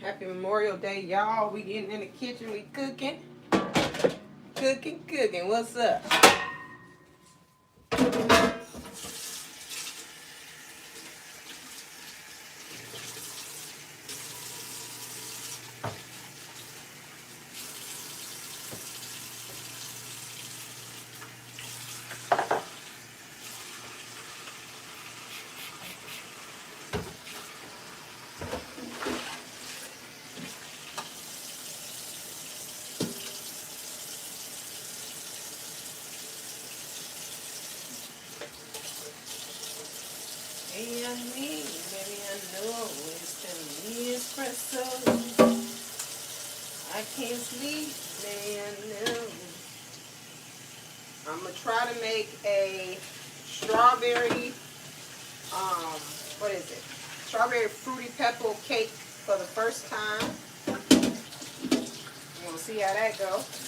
Happy Memorial Day, y'all. We getting in the kitchen, we cooking. Cooking. What's up? Hey, I mean, baby, I know it's the espresso. I can't sleep, baby, I know. I'm gonna try to make a strawberry, what is it? Strawberry fruity pebble cake for the first time. We'll see how that goes.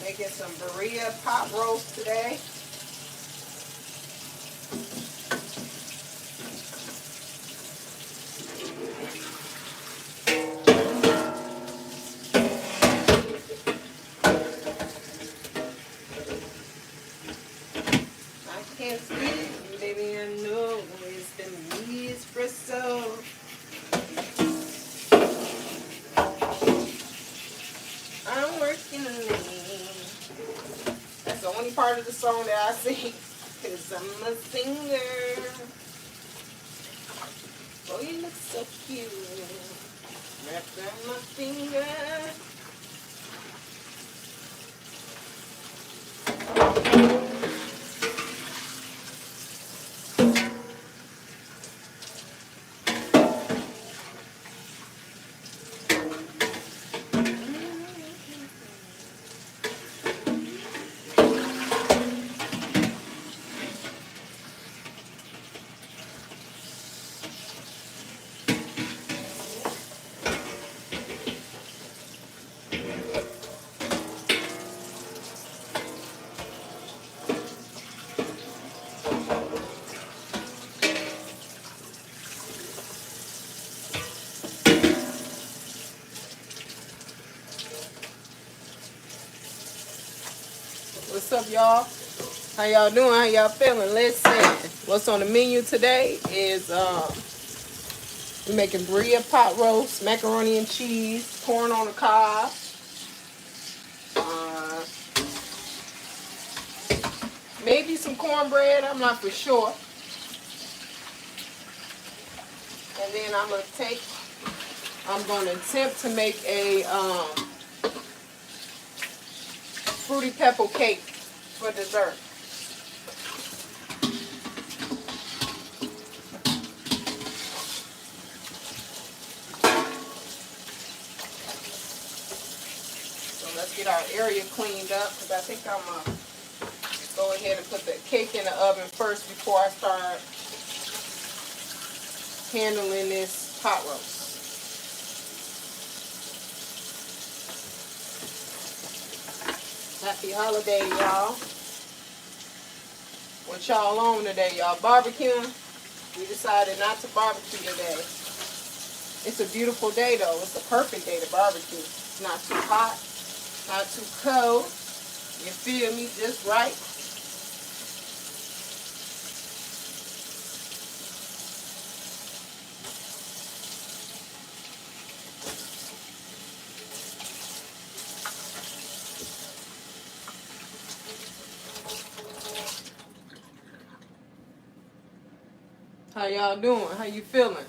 Making some burrito pot roast today. I can't sleep, baby, I know it's the espresso. I'm working late. That's the only part of the song that I sing, because I'm a singer. Oh, you look so cute. Wrapped around my finger. What's up, y'all? How y'all doing? How y'all feeling? Listen, what's on the menu today is we're making burrito pot roast, macaroni and cheese, corn on the cob, uh, maybe some cornbread. I'm not for sure. And then I'm gonna attempt to make a fruity pebble cake for dessert. So let's get our area cleaned up, because I think I'm going to go ahead and put the cake in the oven first before I start handling this pot roast. Happy holiday, y'all. What y'all on today, y'all? Barbecuing? We decided not to barbecue today. It's a beautiful day, though. It's a perfect day to barbecue. It's not too hot, not too cold. You feel me? Just right. How y'all doing? How you feeling?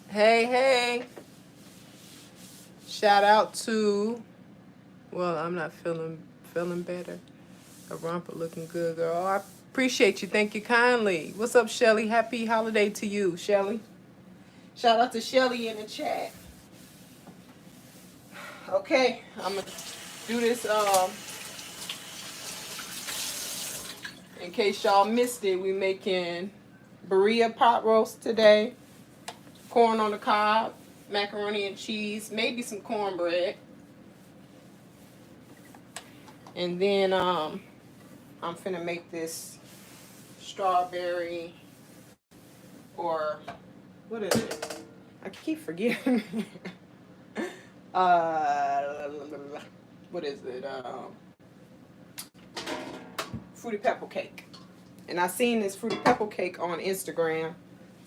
Hey. Shout out to, well, I'm not feeling better. A romper looking good, girl. Oh, I appreciate you. Thank you kindly. What's up, Shelly? Happy holiday to you, Shelly. Shout out to Shelly in the chat. Okay, I'm gonna do this In case y'all missed it, we making burrito pot roast today. Corn on the cob, macaroni and cheese, maybe some cornbread. And then I'm finna make this strawberry, or what is it? I keep forgetting. What is it? Fruity pebble cake. And I seen this fruity pebble cake on Instagram,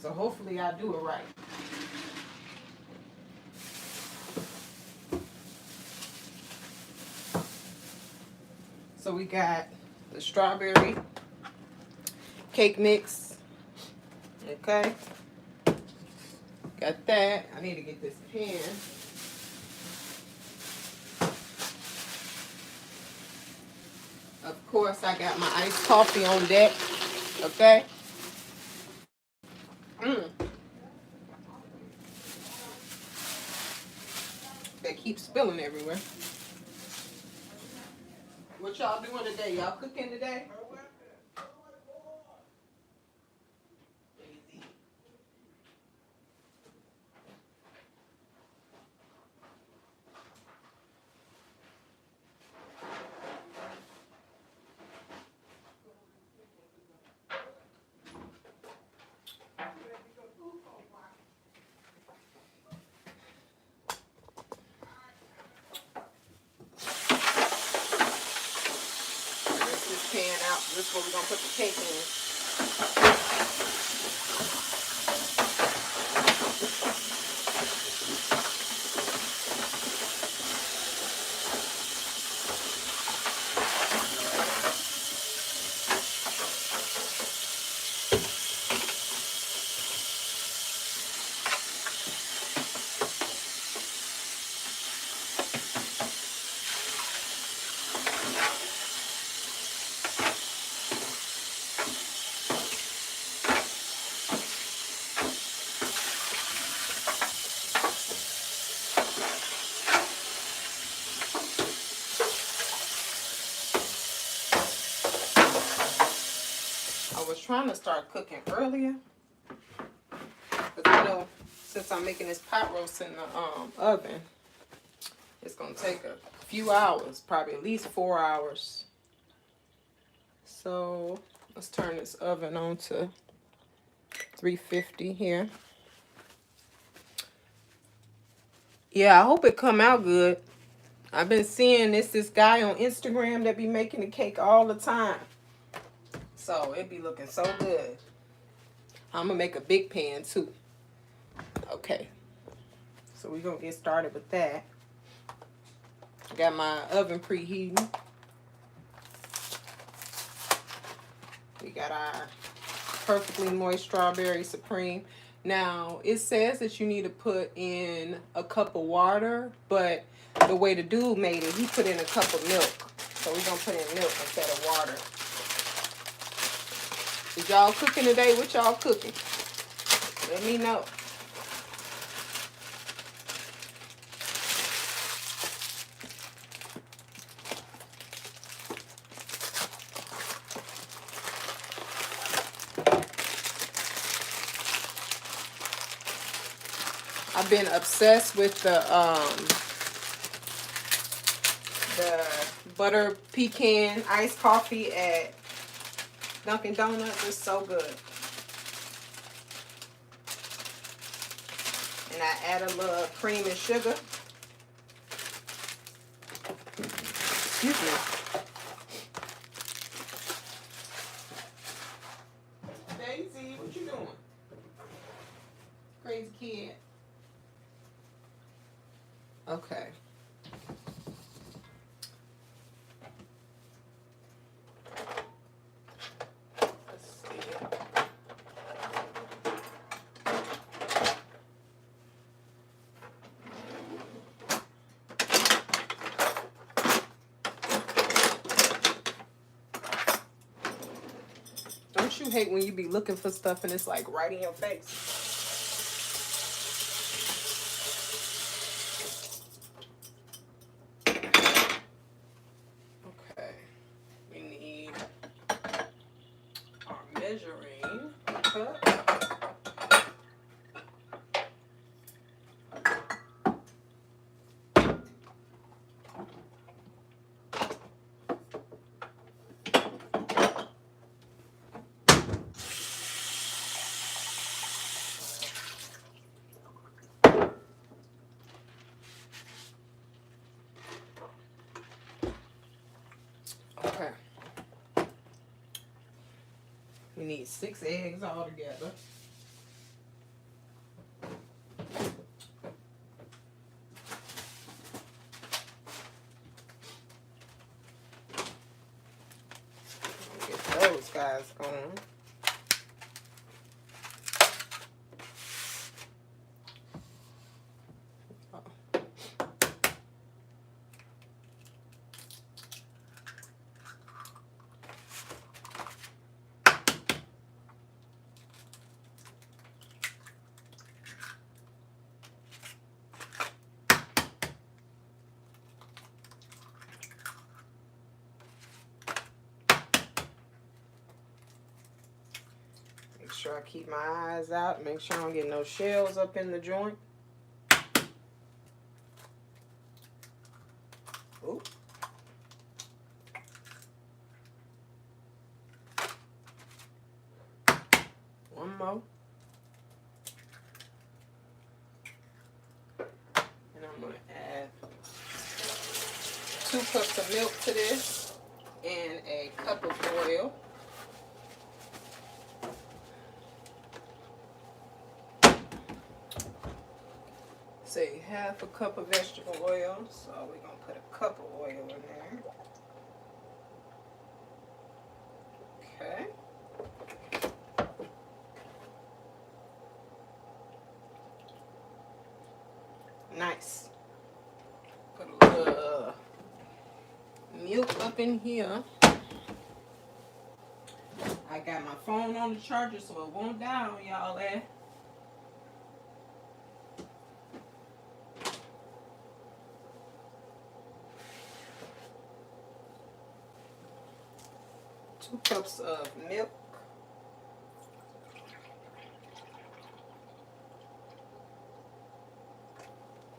so hopefully I do it right. So we got the strawberry cake mix. Okay. Got that. I need to get this pan. Of course, I got my iced coffee on deck. Okay. That keeps spilling everywhere. What y'all doing today? Y'all cooking today? Rinse this pan out. This is where we're gonna put the cake in. I was trying to start cooking earlier, but I know since I'm making this pot roast in the oven, it's gonna take a few hours, probably at least 4 hours. So let's turn this oven on to 350 here. Yeah, I hope it come out good. I've been seeing this guy on Instagram that be making the cake all the time. So it be looking so good. I'm gonna make a big pan too. Okay. So we're gonna get started with that. Got my oven preheating. We got our perfectly moist strawberry supreme. Now, it says that you need to put in a cup of water, but the way the dude made it, he put in a cup of milk. So we're going to put in milk instead of water. Is y'all cooking today? What y'all cooking? Let me know. I've been obsessed with the butter pecan iced coffee at Dunkin' Donuts. It's so good. And I add a little cream and sugar. Excuse me. Daisy, what you doing? Crazy kid. Okay. Let's see. Don't you hate when you be looking for stuff and it's like right in your face? cup. Okay. We need 6 eggs all together. Get those guys going. Make sure I keep my eyes out. Make sure I don't get no shells up in the joint. Ooh. One more. And I'm going to add 2 cups of milk to this and a cup of oil. Say half a cup of vegetable oil, so we're going to put a cup of oil in there. Okay. Nice. Put a little milk up in here. I got my phone on the charger so it won't die on y'all there. Two cups of milk.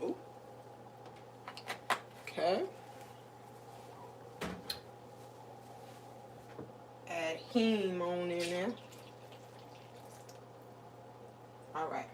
Ooh. Okay. Add heme on in there. All right.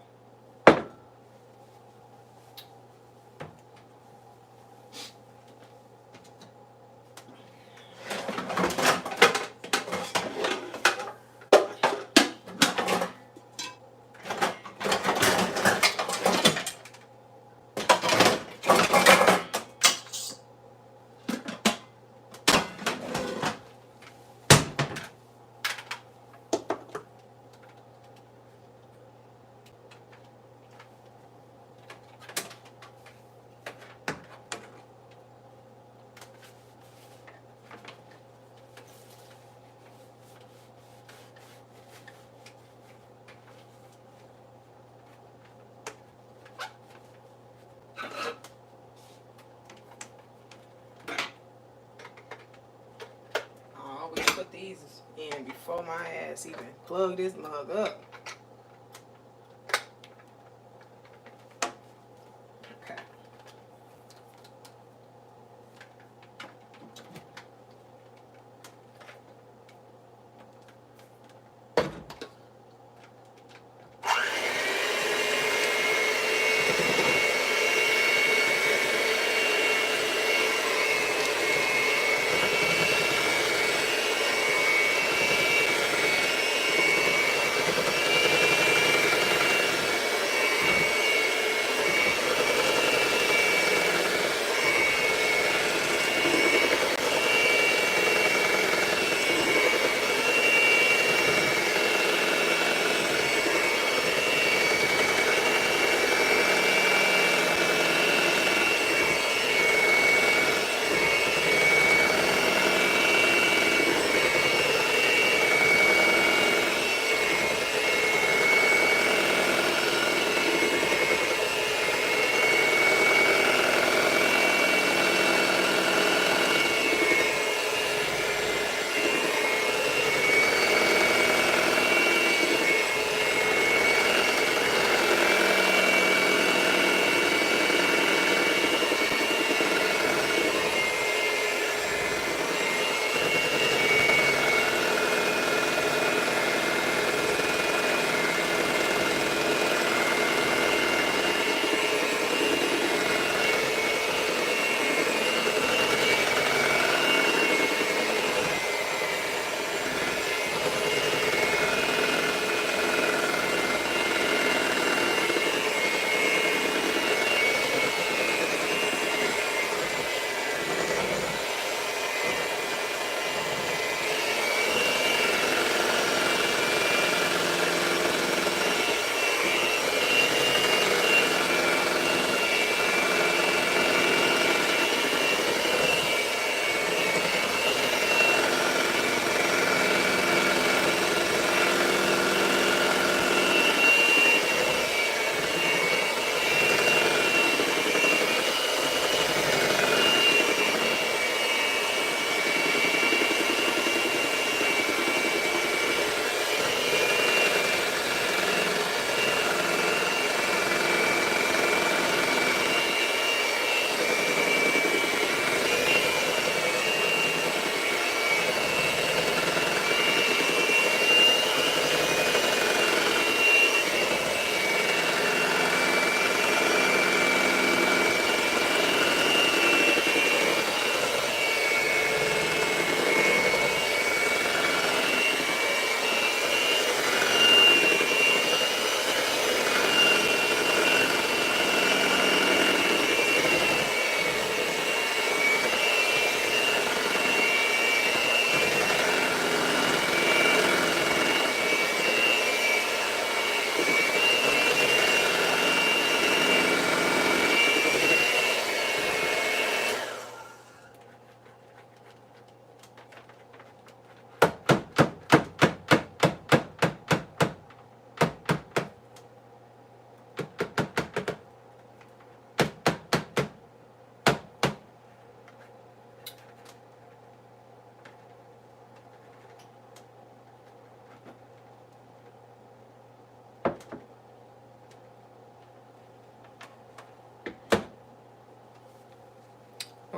Put these in before my ass even plug this mug up. Okay.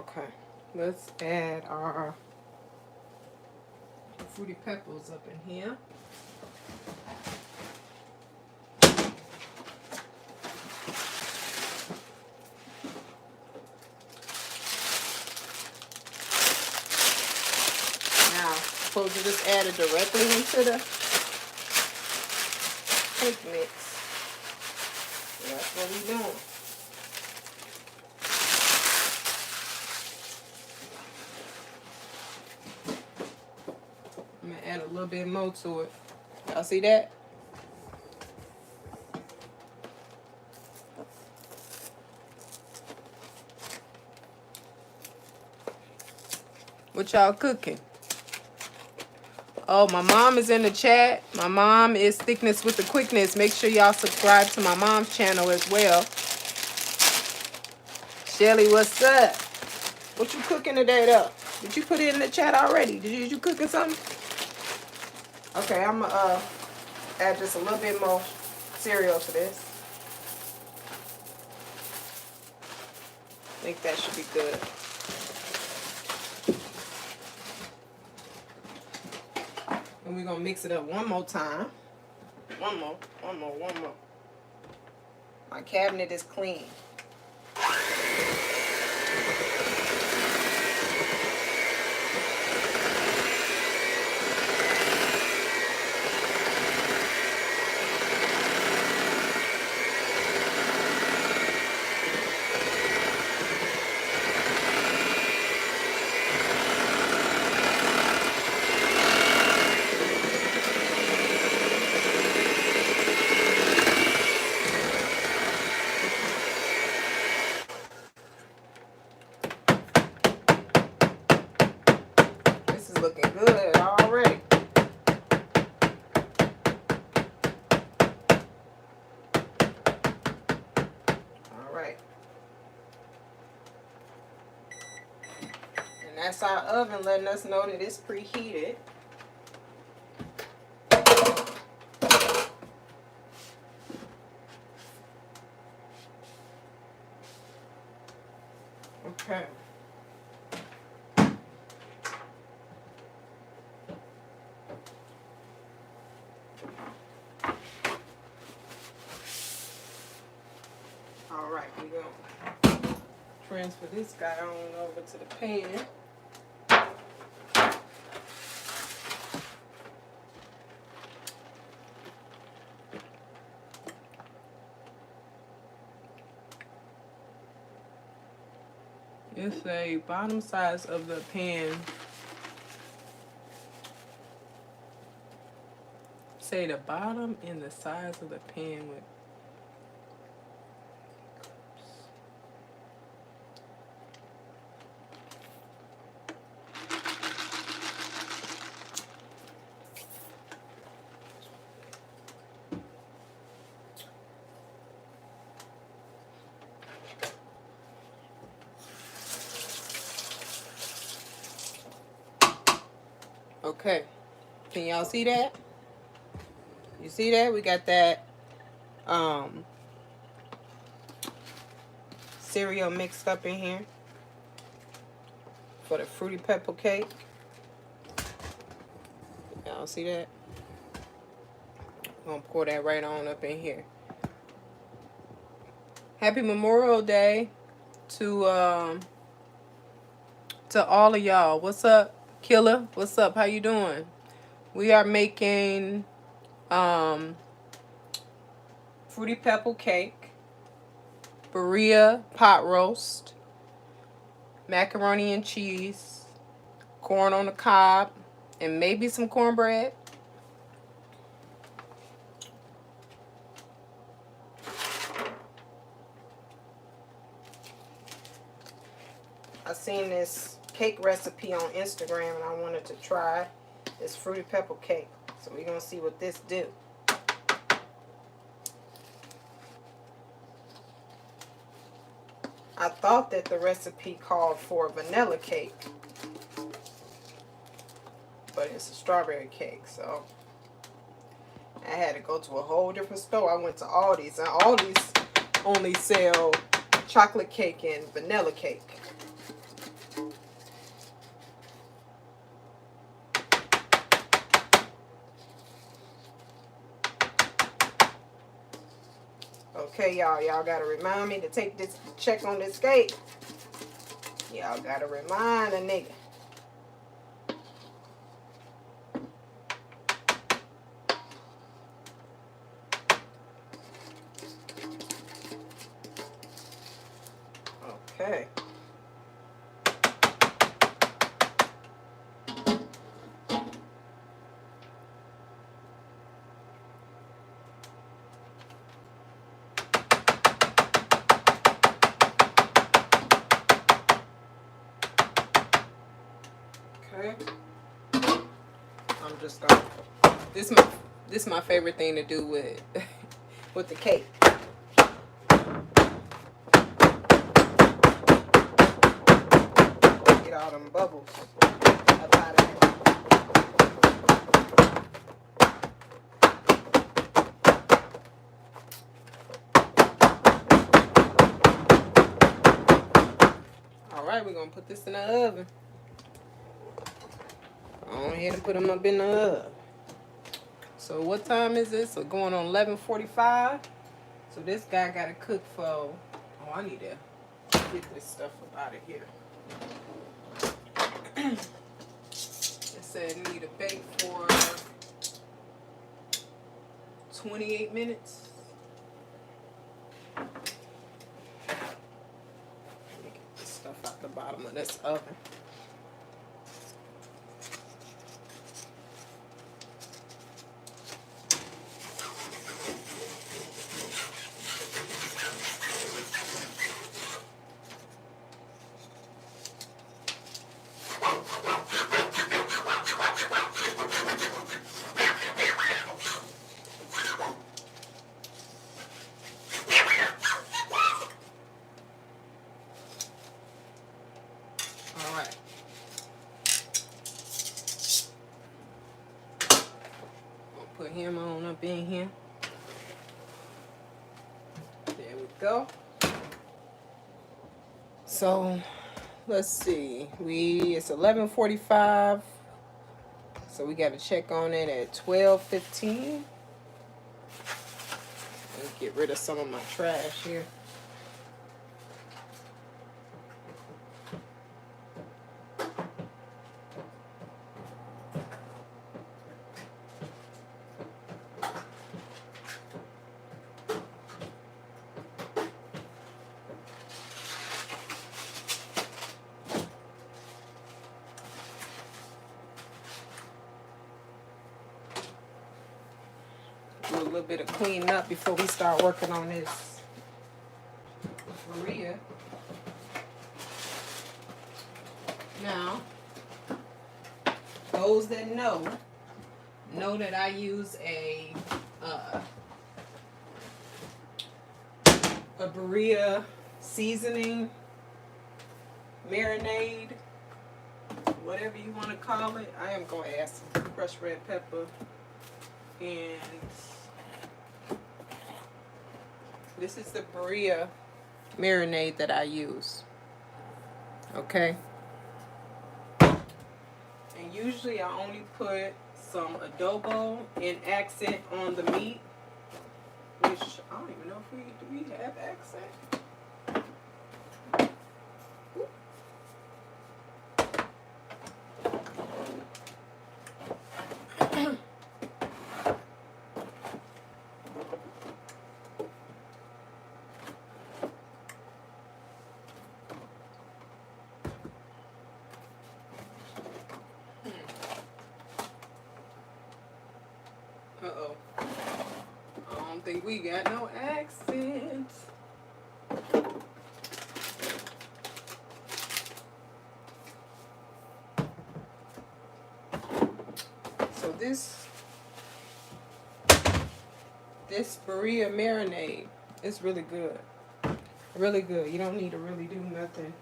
Okay, let's add our fruity pebbles up in here. Now, suppose you just add it directly into the cake mix. So that's what we're doing. I'm gonna add a little bit more to it. Y'all see that? What y'all cooking? Oh, my mom is in the chat. My mom is Thickness with the Quickness. Make sure y'all subscribe to my mom's channel as well. Shelly, what's up? What you cooking today, though? Did you put it in the chat already? Did you cooking something? Okay, I'm going to add just a little bit more cereal to this. I think that should be good. And we're going to mix it up one more time. One more. My cabinet is clean. Looking good already. All right. And that's our oven letting us know that it's preheated. Okay. All right, we're going to transfer this guy on over to the pan. It's a bottom size of the pan. Say the bottom and the size of the pan with. Okay, can y'all see that? You see that? We got that cereal mixed up in here for the fruity pebble cake. Y'all see that? I'm gonna pour that right on up in here. Happy Memorial Day to all of y'all. What's up, Killer? What's up? How you doing? We are making fruity pebble cake, Berea pot roast, macaroni and cheese, corn on the cob, and maybe some cornbread. I seen this cake recipe on Instagram and I wanted to try this fruity pebble cake. So we're going to see what this do. I thought that the recipe called for vanilla cake, but it's a strawberry cake, so I had to go to a whole different store. I went to Aldi's, and Aldi's only sell chocolate cake and vanilla cake. Okay, y'all gotta remind me to take this, check on this cake. Y'all gotta remind a nigga. Okay. Okay. I'm just gonna. This my favorite thing to do with with the cake. Get all them bubbles up out of there. All right, we're gonna put this in the oven. Go ahead and put them up in the oven. So what time is this? So going on 11:45. So this guy got to cook for. Oh, I need to get this stuff up out of here. It said need to bake for 28 minutes. Let me get this stuff out the bottom of this oven. Put him on up in here. There we go. So let's see. It's 11:45. So we got to check on it at 12:15. Let's get rid of some of my trash here. Do a little bit of cleaning up before we start working on this Maria. Now, those that know that I use a Berea seasoning, marinade, whatever you want to call it. I am going to add some crushed red pepper, and this is the Berea marinade that I use. Okay. And usually I only put some adobo in accent on the meat, which I don't even know if do we have accent. Uh-oh. I don't think we got no accent. So this Berea marinade is really good. Really good. You don't need to really do nothing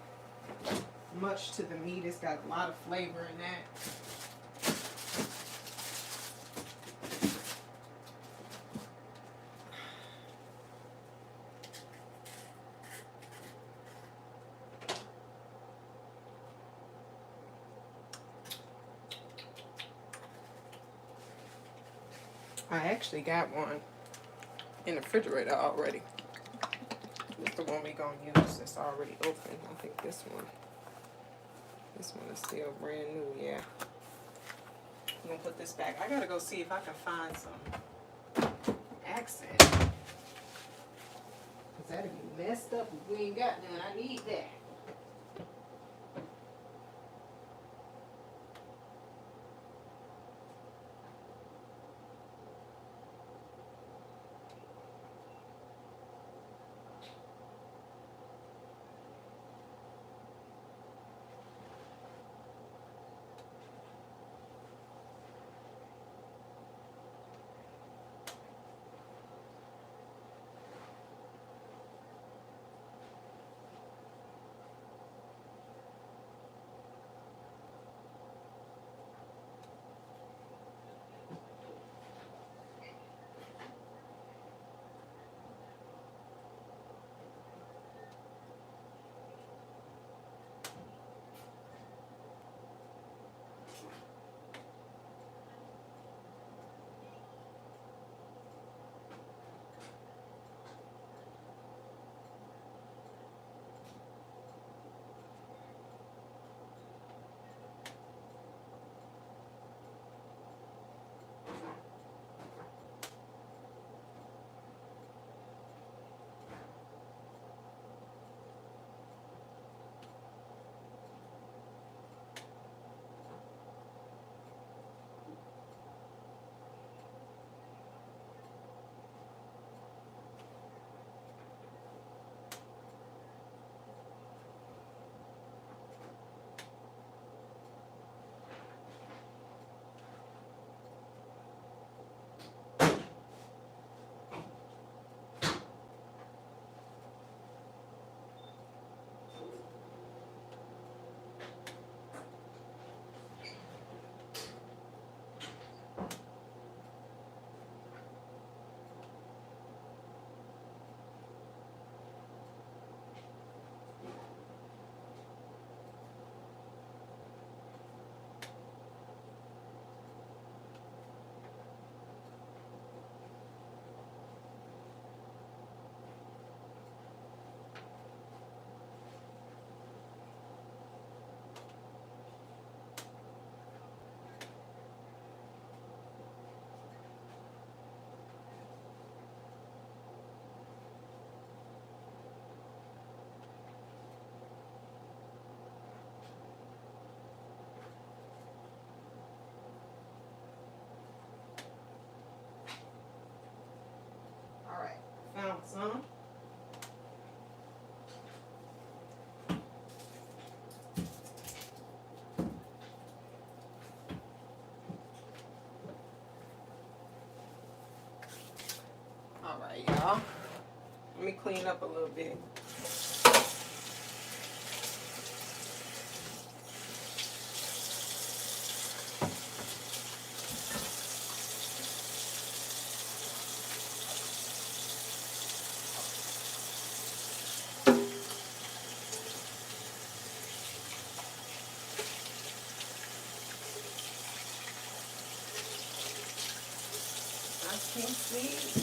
much to the meat. It's got a lot of flavor in that. I actually got one in the refrigerator already. This is the one we're going to use. It's already open. I think this one is still brand new, yeah. I'm going to put this back. I got to go see if I can find some accent. Because that'll be messed up if we ain't got none. I need that. Found some. All right, y'all. Let me clean up a little bit. I can't see.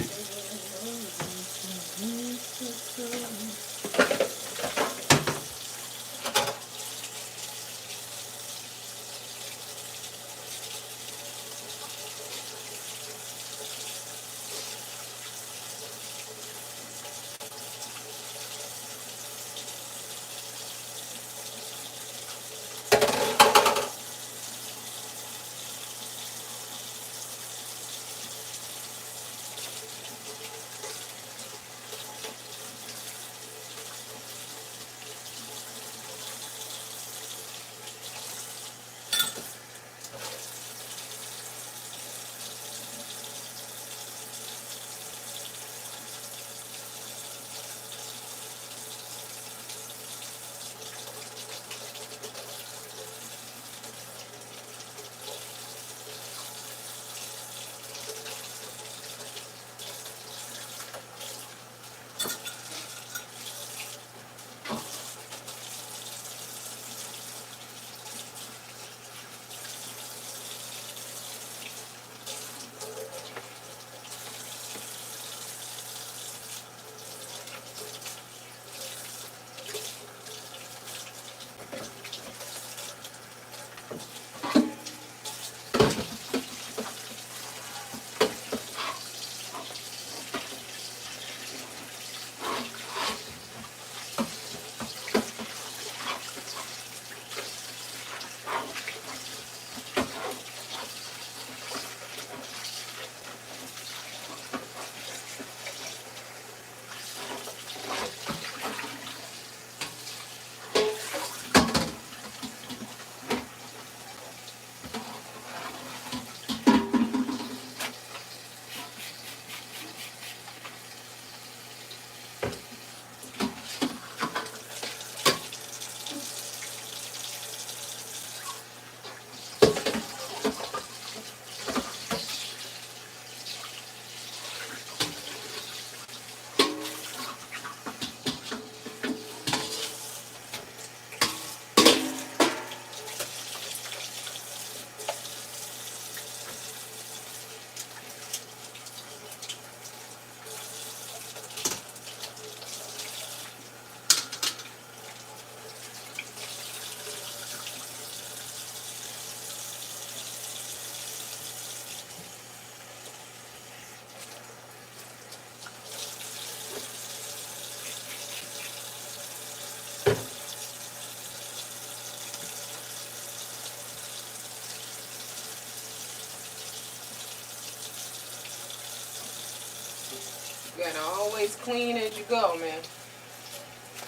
You gotta always clean as you go, man.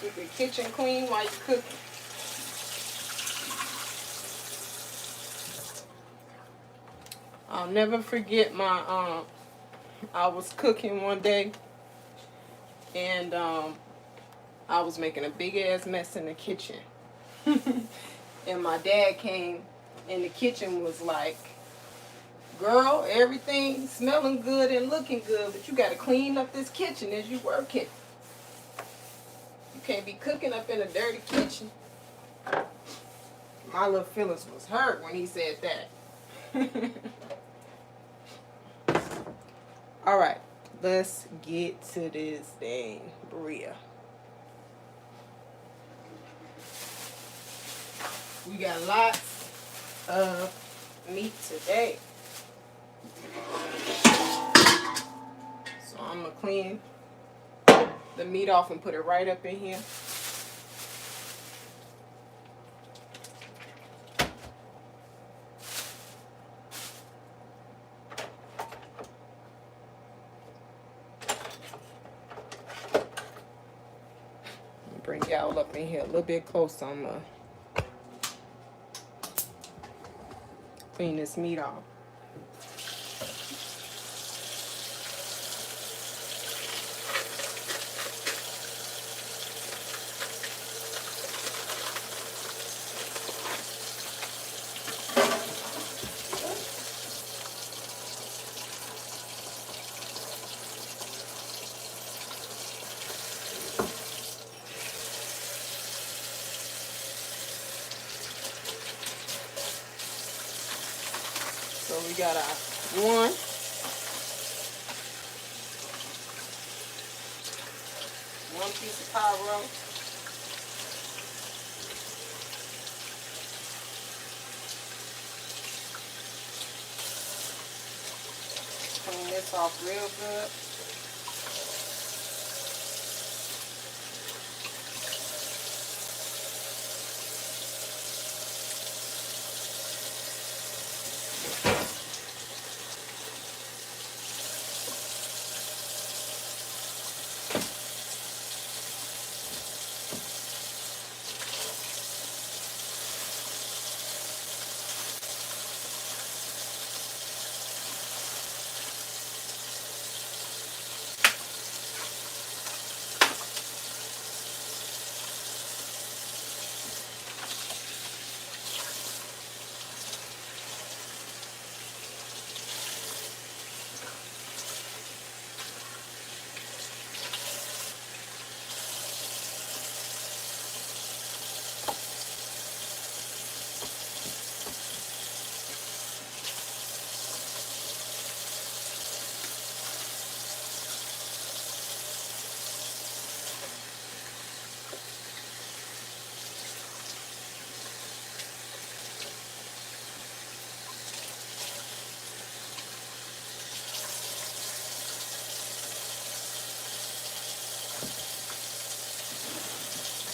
Keep your kitchen clean while you're cooking. I'll never forget my I was cooking one day, and I was making a big ass mess in the kitchen. And my dad came in the kitchen, was like, girl, everything smelling good and looking good, but you got to clean up this kitchen as you working. You can't be cooking up in a dirty kitchen. My little feelings was hurt when he said that. All right, let's get to this thing, Bria. We got lots of meat today. So I'm going to clean the meat off and put it right up in here. Bring y'all up in here a little bit closer. I'm going to clean this meat off. So we got our one piece of pot roast. Clean this off real good.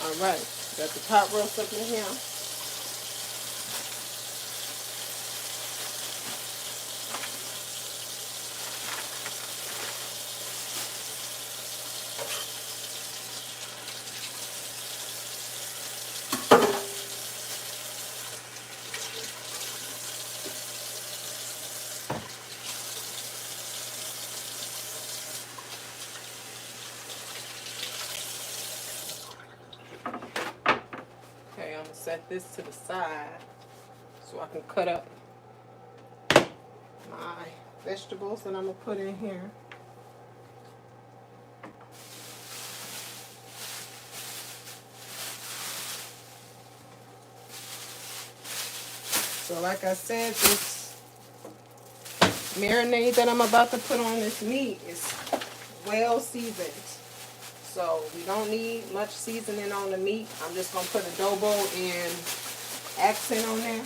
All right, got the pot roast up in here. Okay, I'm gonna set this to the side so I can cut up my vegetables that I'm gonna put in here. So like I said, this marinade that I'm about to put on this meat is well seasoned. So we don't need much seasoning on the meat. I'm just going to put adobo and accent on there.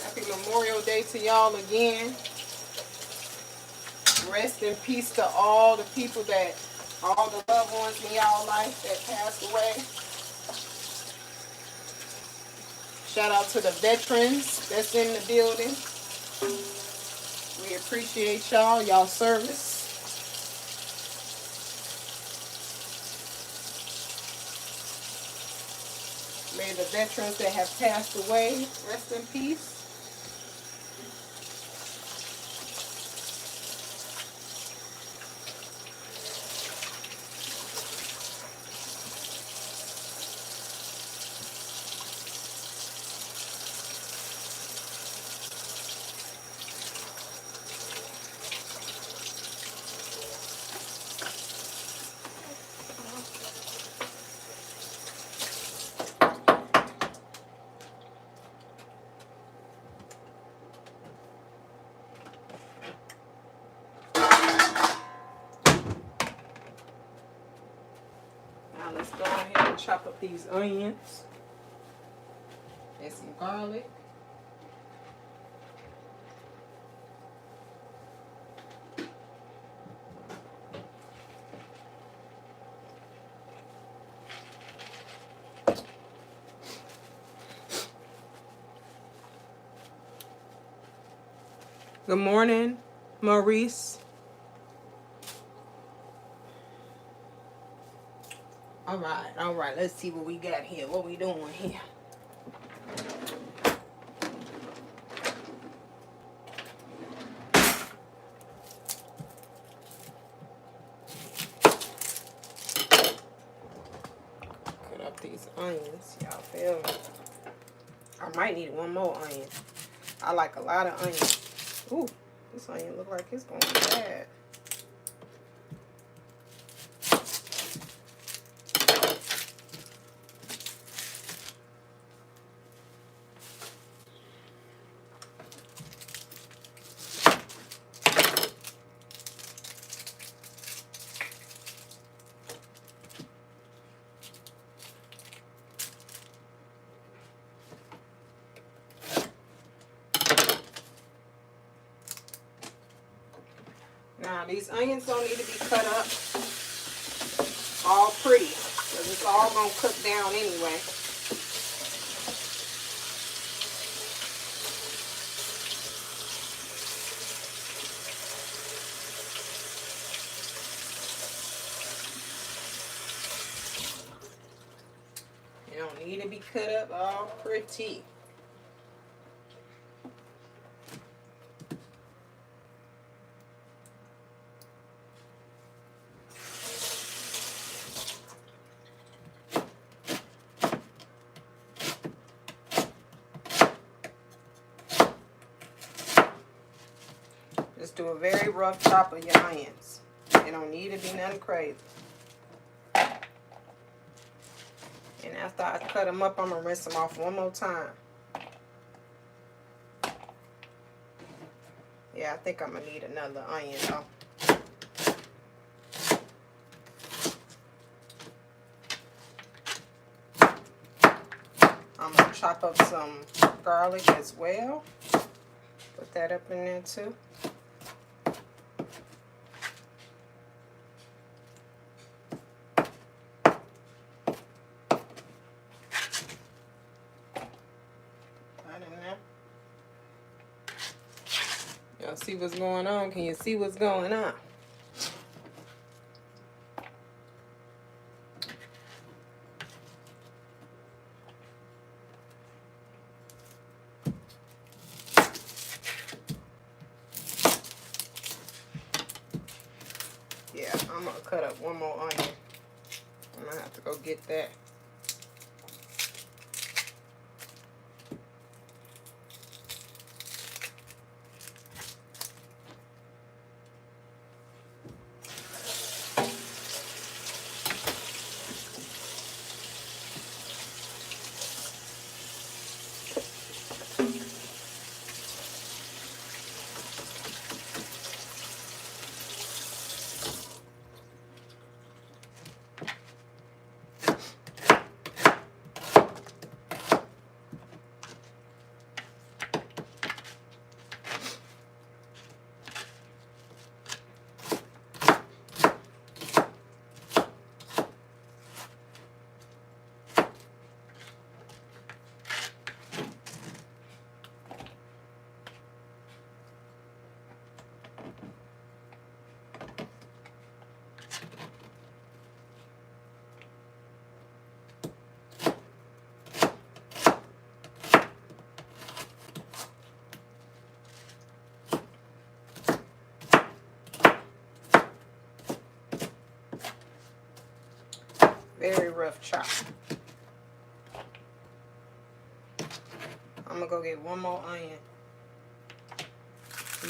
Happy Memorial Day to y'all again. Rest in peace to all the people that, all the loved ones in y'all life that passed away. Shout out to the veterans that's in the building. We appreciate y'all service. May the veterans that have passed away rest in peace. Now let's go ahead and chop up these onions and some garlic. Good morning, Maurice. All right, let's see what we got here. What we doing here? Cut up these onions, y'all feel me? I might need one more onion. I like a lot of onions. Ooh, this onion look like it's going bad. Now, these onions don't need to be cut up all pretty, because it's all going to cook down anyway. They don't need to be cut up all pretty. Just do a very rough chop of your onions. They don't need to be nothing crazy. And after I cut them up, I'm going to rinse them off one more time. Yeah, Yeah, I think I'm gonna need another onion though. I'm gonna chop up some garlic as well. Put that up in there too. That in there. Y'all see what's going on? Can you see what's going on? Yeah, I'm gonna cut up one more onion. I'm gonna have to go get that. Very rough chop. I'm gonna go get one more onion.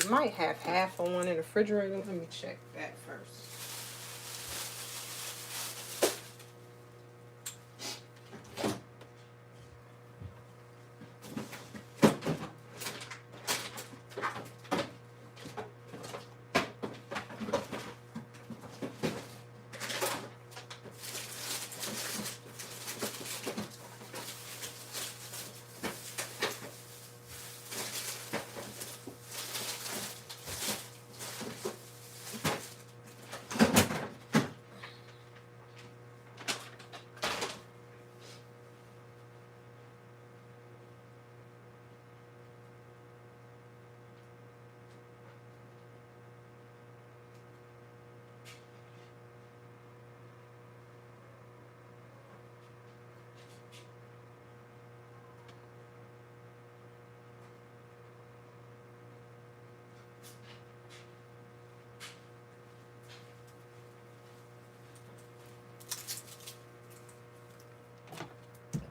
You might have half of one in the refrigerator. Let me check that first.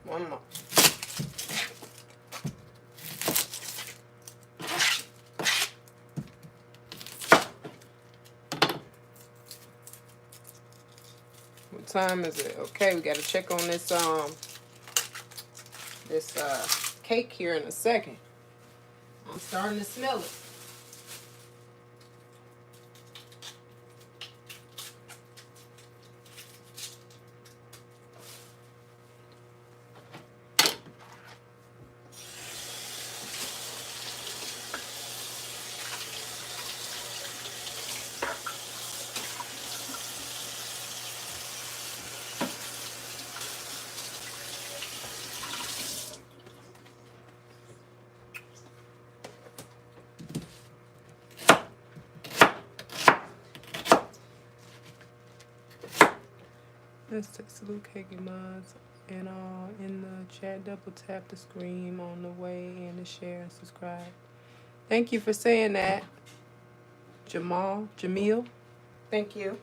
One more. What time is it? Okay, we gotta check on this cake here in a second. I'm starting to smell it. Let's take salute cake and mods and all in the chat. Double tap the screen on the way and to share and subscribe. Thank you for saying that, Jamil. Thank you.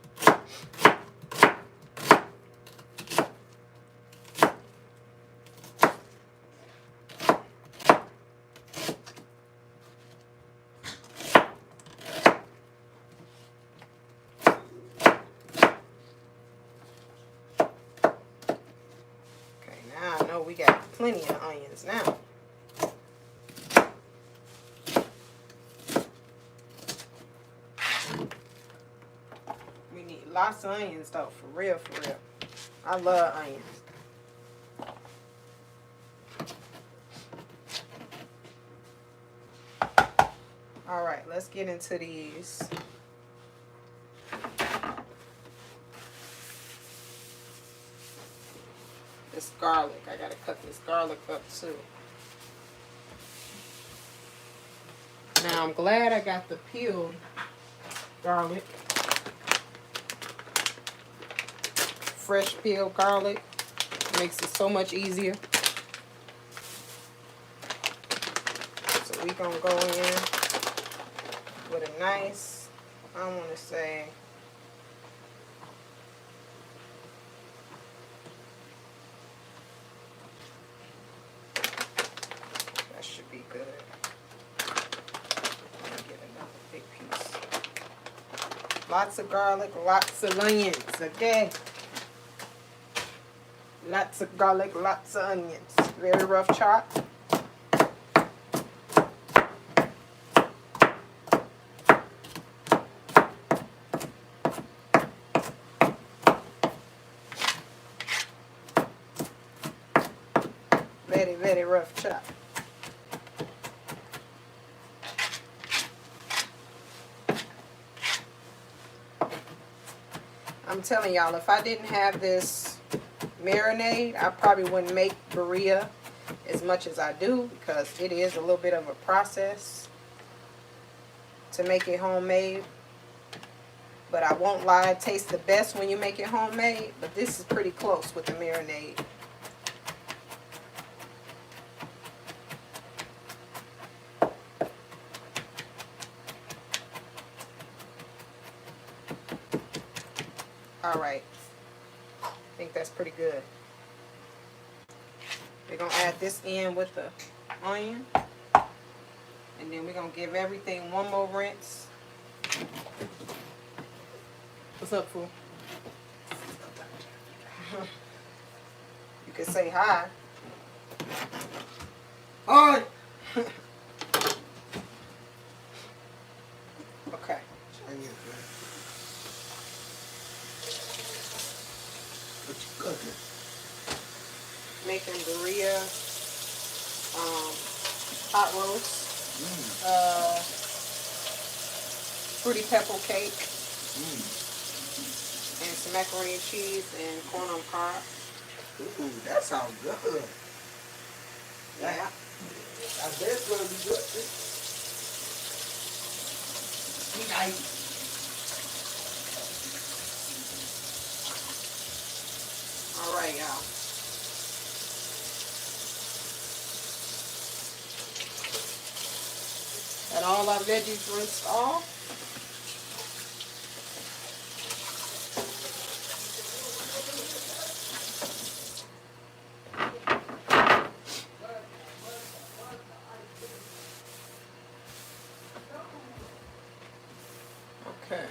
We got plenty of onions now. lots of onions though, for real, for real. I love onions. All right, let's get into these. This garlic, I gotta cut this garlic up too. Now I'm glad I got the peeled garlic. Fresh peeled garlic makes it so much easier. So we gonna go in with a nice, I want to say, that should be good. Let me get another big piece. Lots of garlic, lots of onions, okay? Lots of garlic, lots of onions. Very rough chop. Very, very rough chop. I'm telling y'all, if I didn't have this marinade, I probably wouldn't make burrito as much as I do, because it is a little bit of a process to make it homemade. But I won't lie, it tastes the best when you make it homemade, but this is pretty close with the marinade. All right, I think that's pretty good. We're gonna add this in with the onion, and then we're gonna give everything one more rinse. What's up, fool? You can say hi. Hi. Okay. Making burrito, hot roast, fruity pebble cake, and some macaroni and cheese and corn on cob. Ooh, that sounds good. Yeah. I bet it's gonna be good. Nice. All right, y'all. Got all our veggies rinsed off. Okay.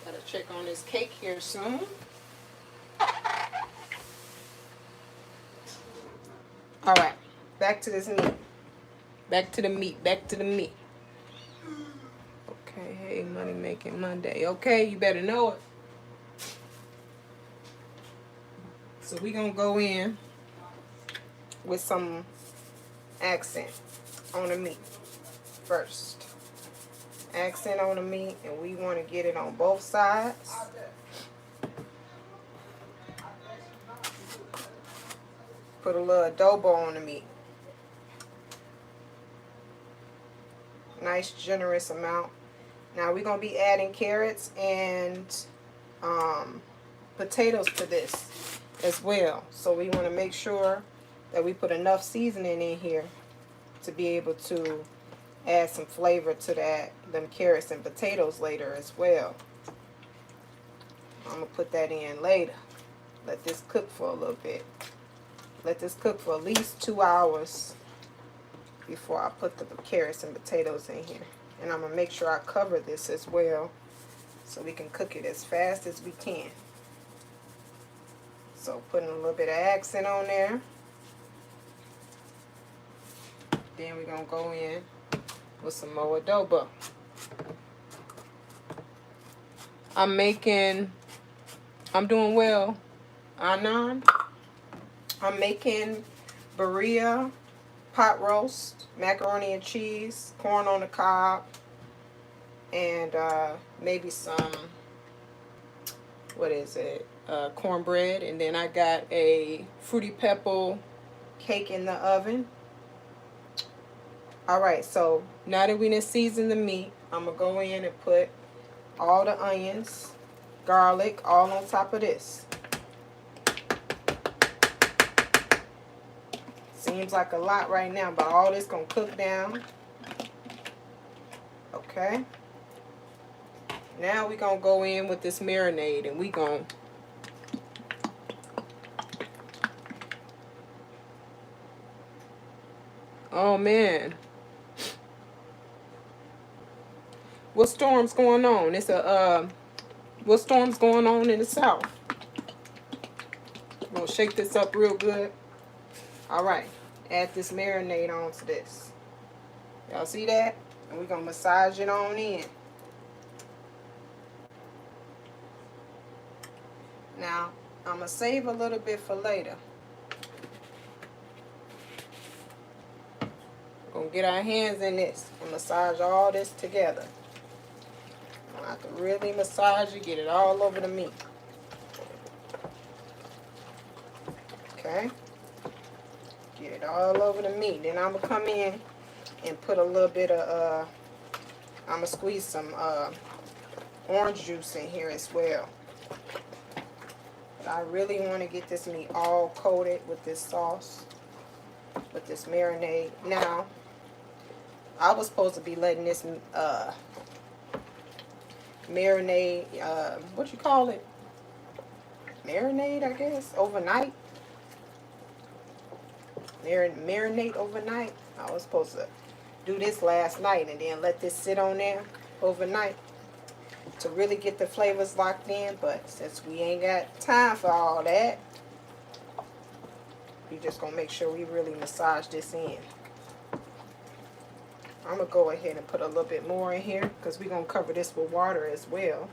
Gotta check on this cake here soon. All right. Back to this meat. Back to the meat. Back to the meat. Okay, hey, Money Making Monday. Okay, you better know it. So we gonna go in with some accent on the meat first. Accent on the meat, and we want to get it on both sides. Put a little adobo on the meat. Nice generous amount. Now we're going to be adding carrots and potatoes to this as well. So we want to make sure that we put enough seasoning in here to be able to add some flavor to them carrots and potatoes later as well. I'm going to put that in later. Let this cook for a little bit. Let this cook for at least 2 hours before I put the carrots and potatoes in here. And I'm going to make sure I cover this as well so we can cook it as fast as we can. So putting a little bit of accent on there. Then we're going to go in with some more adobo. I'm doing well. Anon. I'm making burrito, pot roast, macaroni and cheese, corn on the cob, and maybe some, what is it, cornbread. And then I got a fruity pebble cake in the oven. All right, so now that we done season the meat, I'm going to go in and put all the onions, garlic, all on top of this. Seems like a lot right now, but all this going to cook down. Okay. Now we're going to go in with this marinade, and we going to oh man, what storm's going on? It's a what storm's going on in the south? I'm gonna shake this up real good. All right, add this marinade onto this. Y'all see that? And we're gonna massage it on in. Now I'm gonna save a little bit for later. We're gonna get our hands in this and massage all this together. I have to really massage it, get it all over the meat. Okay? Get it all over the meat. Then I'm going to come in and put a little bit of, I'm going to squeeze some orange juice in here as well. But I really want to get this meat all coated with this sauce, with this marinade. Now, I was supposed to be letting this marinade, what you call it? Marinade, I guess, overnight. Marinate overnight. I was supposed to do this last night and then let this sit on there overnight to really get the flavors locked in. But since we ain't got time for all that, we just gonna make sure we really massage this in. I'm going to go ahead and put a little bit more in here because we're going to cover this with water as well.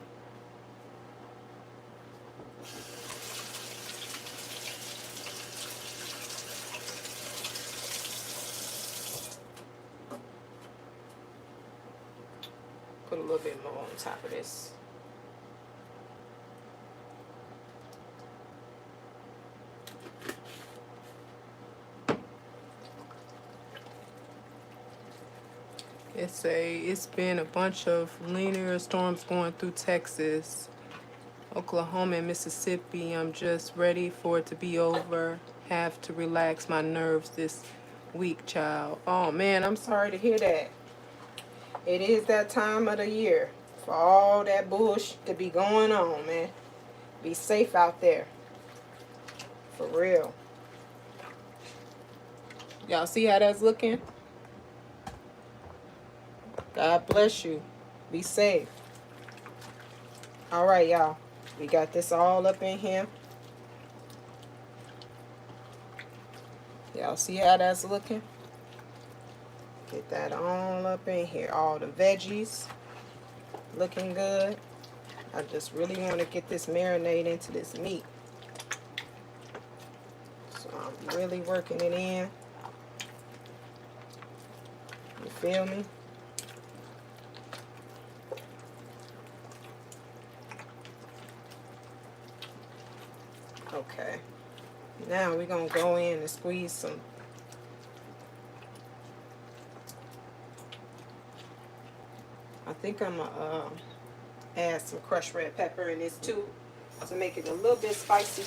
Put a little bit more on top of this. It's been a bunch of linear storms going through Texas, Oklahoma, and Mississippi. I'm just ready for it to be over. Have to relax my nerves this week, child. Oh man, I'm sorry to hear that. It is that time of the year for all that bullshit to be going on, man. Be safe out there. For real. Y'all see how that's looking? God bless you. Be safe. All right, y'all. We got this all up in here. Y'all see how that's looking? Get that all up in here. All the veggies looking good. I just really want to get this marinade into this meat. So I'm really working it in. You feel me? Okay, now we're going to go in and squeeze some. I think I'm going to add some crushed red pepper in this too to make it a little bit spicy.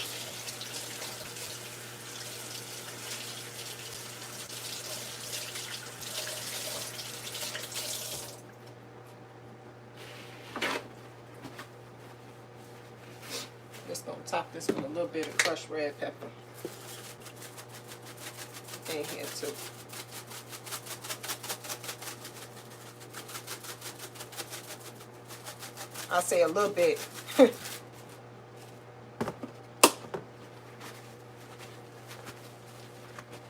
Just going to top this with a little bit of crushed red pepper in here too. I'll say a little bit.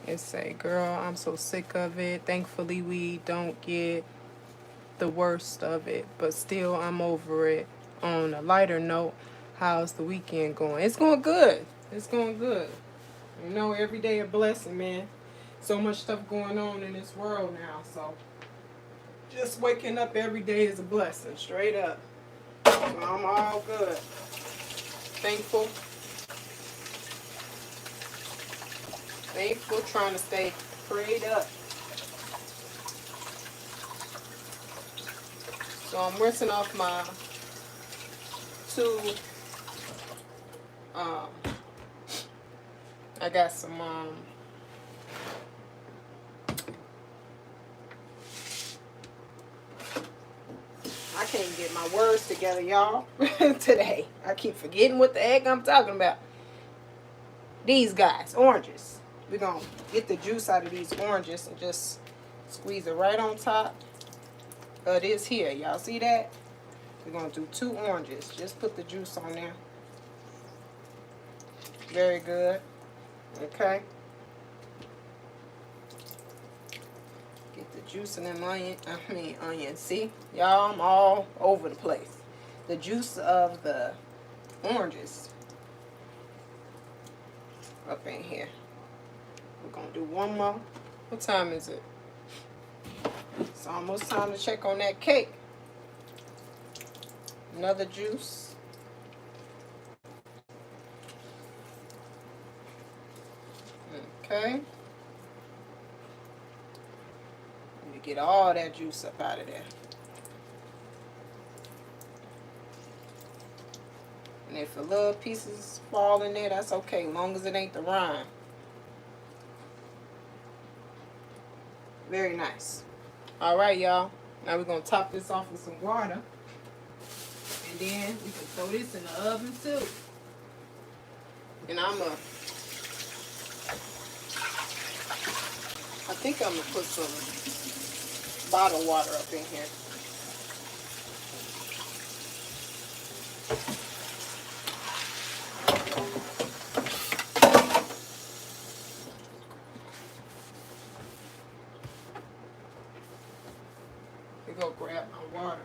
And say, girl, I'm so sick of it. Thankfully, we don't get the worst of it, but still, I'm over it. on a lighter note, how's the weekend going? It's going good. It's going good. You know, every day a blessing, man. So much stuff going on in this world now, so just waking up every day is a blessing, straight up. So I'm all good. Thankful. Thankful, trying to stay prayed up. So I'm rinsing off my two, I got some, I can't get my words together, y'all, today. I keep forgetting what the heck I'm talking about. These guys, oranges. We're going to get the juice out of these oranges and just squeeze it right on top of this here. Y'all see that? We're going to do 2 oranges. Just put the juice on there. Very good. Okay. Get the juice in them onions. See? Y'all, I'm all over the place. The juice of the oranges up in here. We're going to do one more. What time is it? It's almost time to check on that cake. Another juice. Okay. Let me get all that juice up out of there. And if a little pieces fall in there, that's okay, as long as it ain't the rind. Very nice. All right, y'all. Now we're going to top this off with some water. And then we can throw this in the oven too. And I think I'm going to put some bottled water up in here. Go grab my water.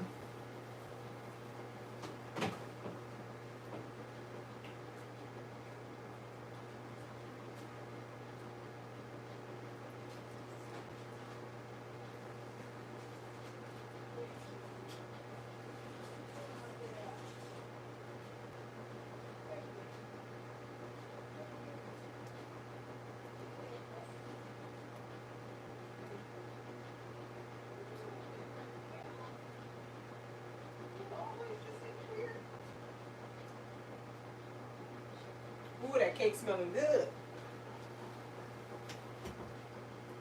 Ooh, that cake smelling good.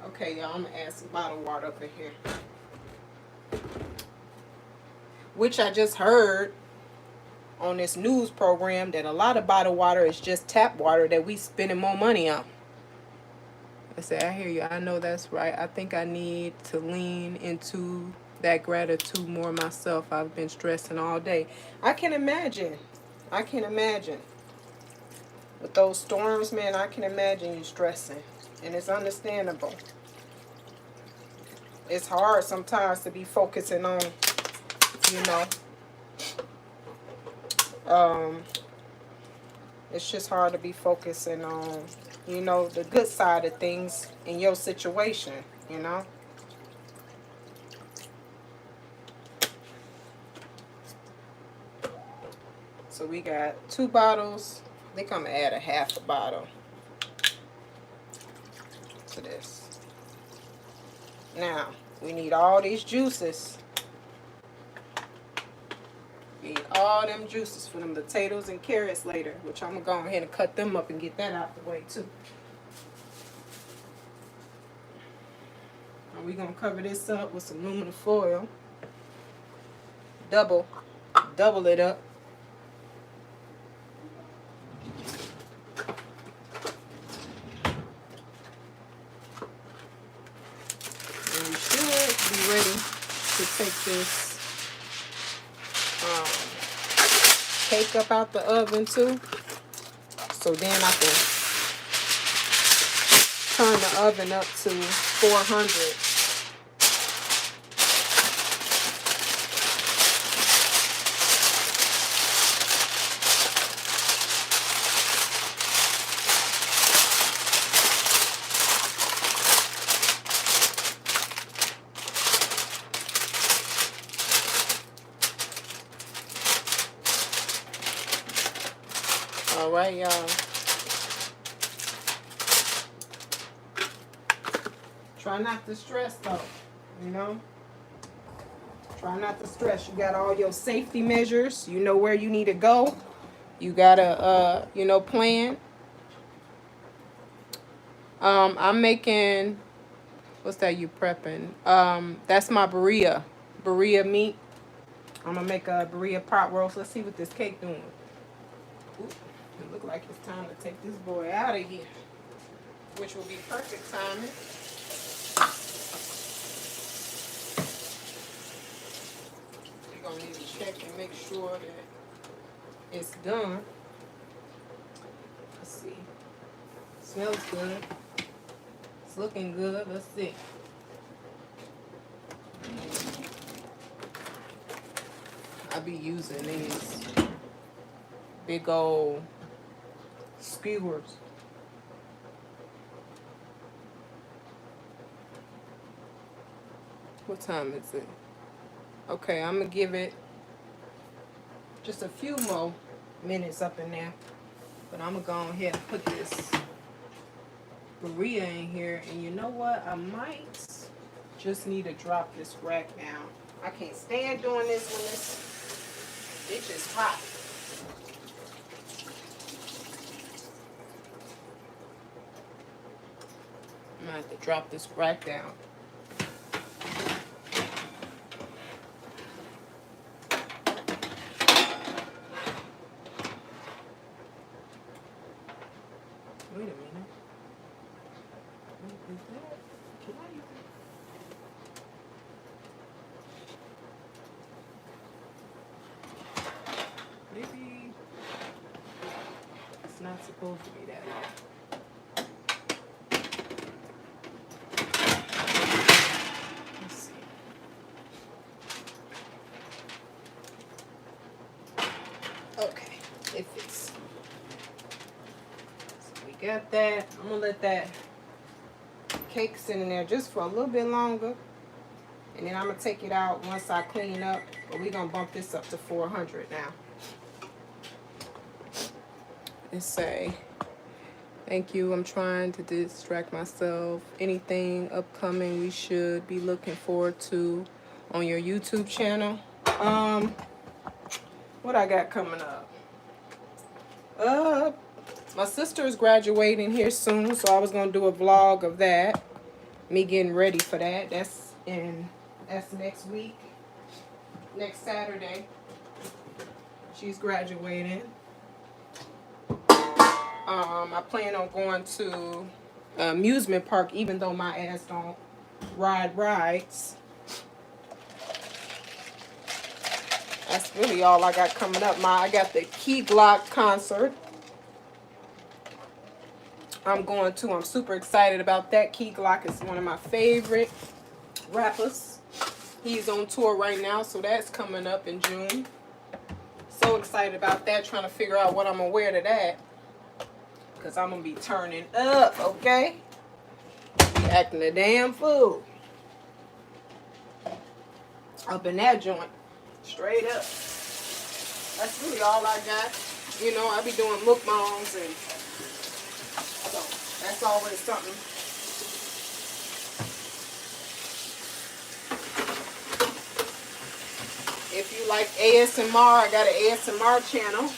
Okay, y'all, I'm going to add some bottled water up in here. Which I just heard on this news program that a lot of bottled water is just tap water that we spending more money on. I say, I hear you. I know that's right. I think I need to lean into that gratitude more myself. I've been stressing all day. I can imagine. I can imagine. With those storms, man, I can imagine you stressing. And it's understandable. It's hard sometimes to be focusing on, you know, it's just hard to be focusing on, you know, the good side of things in your situation, you know. So we got 2 bottles. I think I'm going to add a half a bottle to this. Now, we need all these juices. We need all them juices for them potatoes and carrots later, which I'm going to go ahead and cut them up and get that out the way too. Now we're going to cover this up with some aluminum foil. Double it up. Ready to take this cake up out the oven too, so then I can turn the oven up to 400. All right, y'all. Try not to stress though, you know. Try not to stress. You got all your safety measures. You know where you need to go. You gotta, you know, plan. I'm making, what's that you prepping? That's my burrito meat. I'm gonna make a burrito pot roast. Let's see what this cake doing. Ooh, it look like it's time to take this boy out of here, which will be perfect timing. We're gonna need to check and make sure that it's done. Let's see. Smells good. It's looking good. Let's see. I be using these big old skewers. What time is it? Okay, I'm gonna give it just a few more minutes up in there. But I'm gonna go ahead and put this burrito in here. And you know what? I might just need to drop this rack down. I can't stand doing this when it's just hot. I'm gonna have to drop this rack down. Wait a minute. What is that? Can I even? Maybe it's not supposed to be that long. Let's see. Okay, it fits. So we got that. I'm gonna let that cake sit in there just for a little bit longer. And then I'm gonna take it out once I clean up. But we're gonna bump this up to 400 now. And say, thank you. I'm trying to distract myself. Anything upcoming we should be looking forward to on your YouTube channel? What I got coming up? My sister is graduating here soon, so I was gonna do a vlog of that. Me getting ready for that. That's next week. Next Saturday. She's graduating. I plan on going to amusement park, even though my ass don't ride rides. That's really all I got coming up. I got the Key Glock concert I'm going to. I'm super excited about that. Key Glock is one of my favorite rappers. He's on tour right now, so that's coming up in June. So excited about that, trying to figure out what I'm going to wear to that. Because I'm going to be turning up, okay? Be acting a damn fool. Up in that joint. Straight up. That's really all I got. You know, I be doing mukbangs, and so that's always something. If you like ASMR, I got an ASMR channel.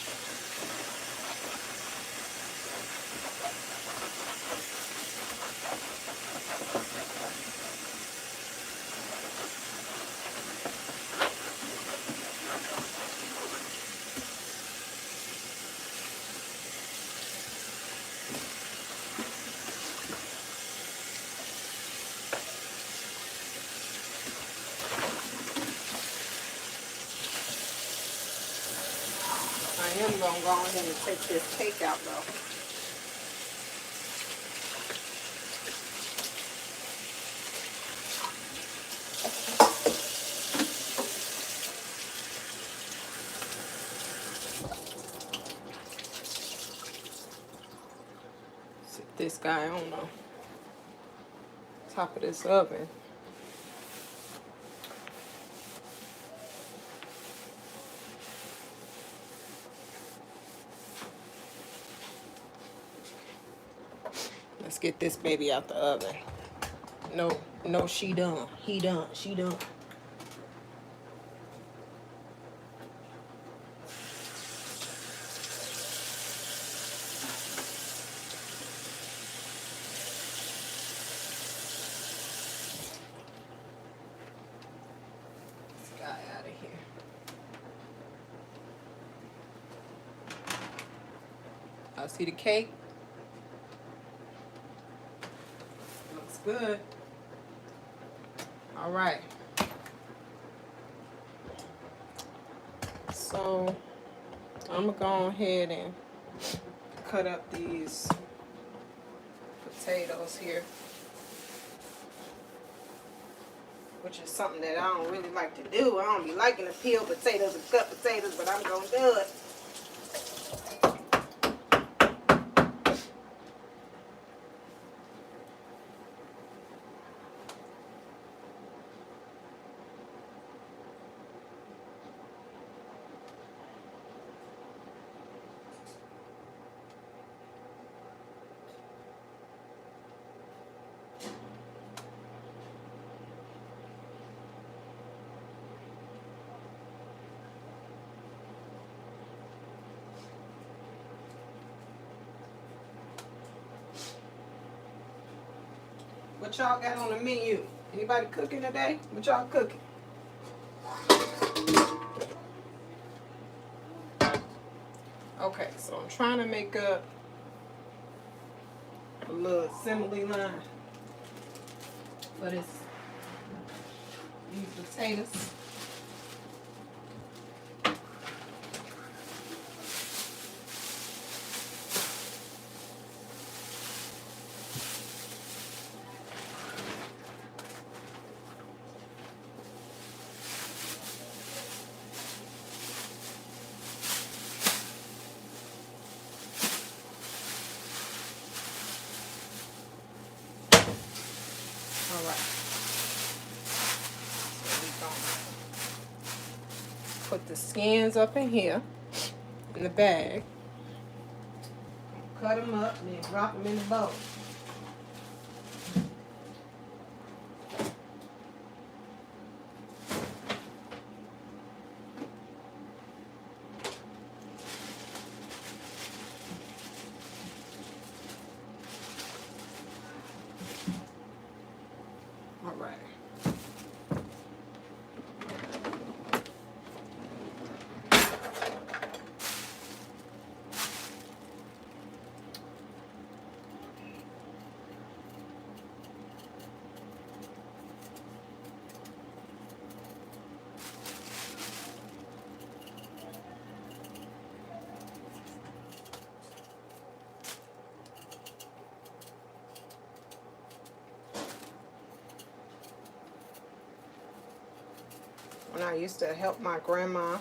I am going to go ahead and take this cake out, though. Sit this guy on the top of this oven. get this baby out the oven. No, she done. He done. She done. This guy out of here. I see the cake. Looks good. All right. So I'm gonna go ahead and cut up these potatoes here, which is something that I don't really like to do. I don't be liking to peel potatoes and cut potatoes, but I'm gonna do it. What y'all got on the menu? Anybody cooking today? What y'all cooking? Okay, so I'm trying to make up a little assembly line for these potatoes. Alright, so we're gonna put the skins up in here, in the bag, cut them up, and then drop them in the bowl. Alright. When I used to help my grandma,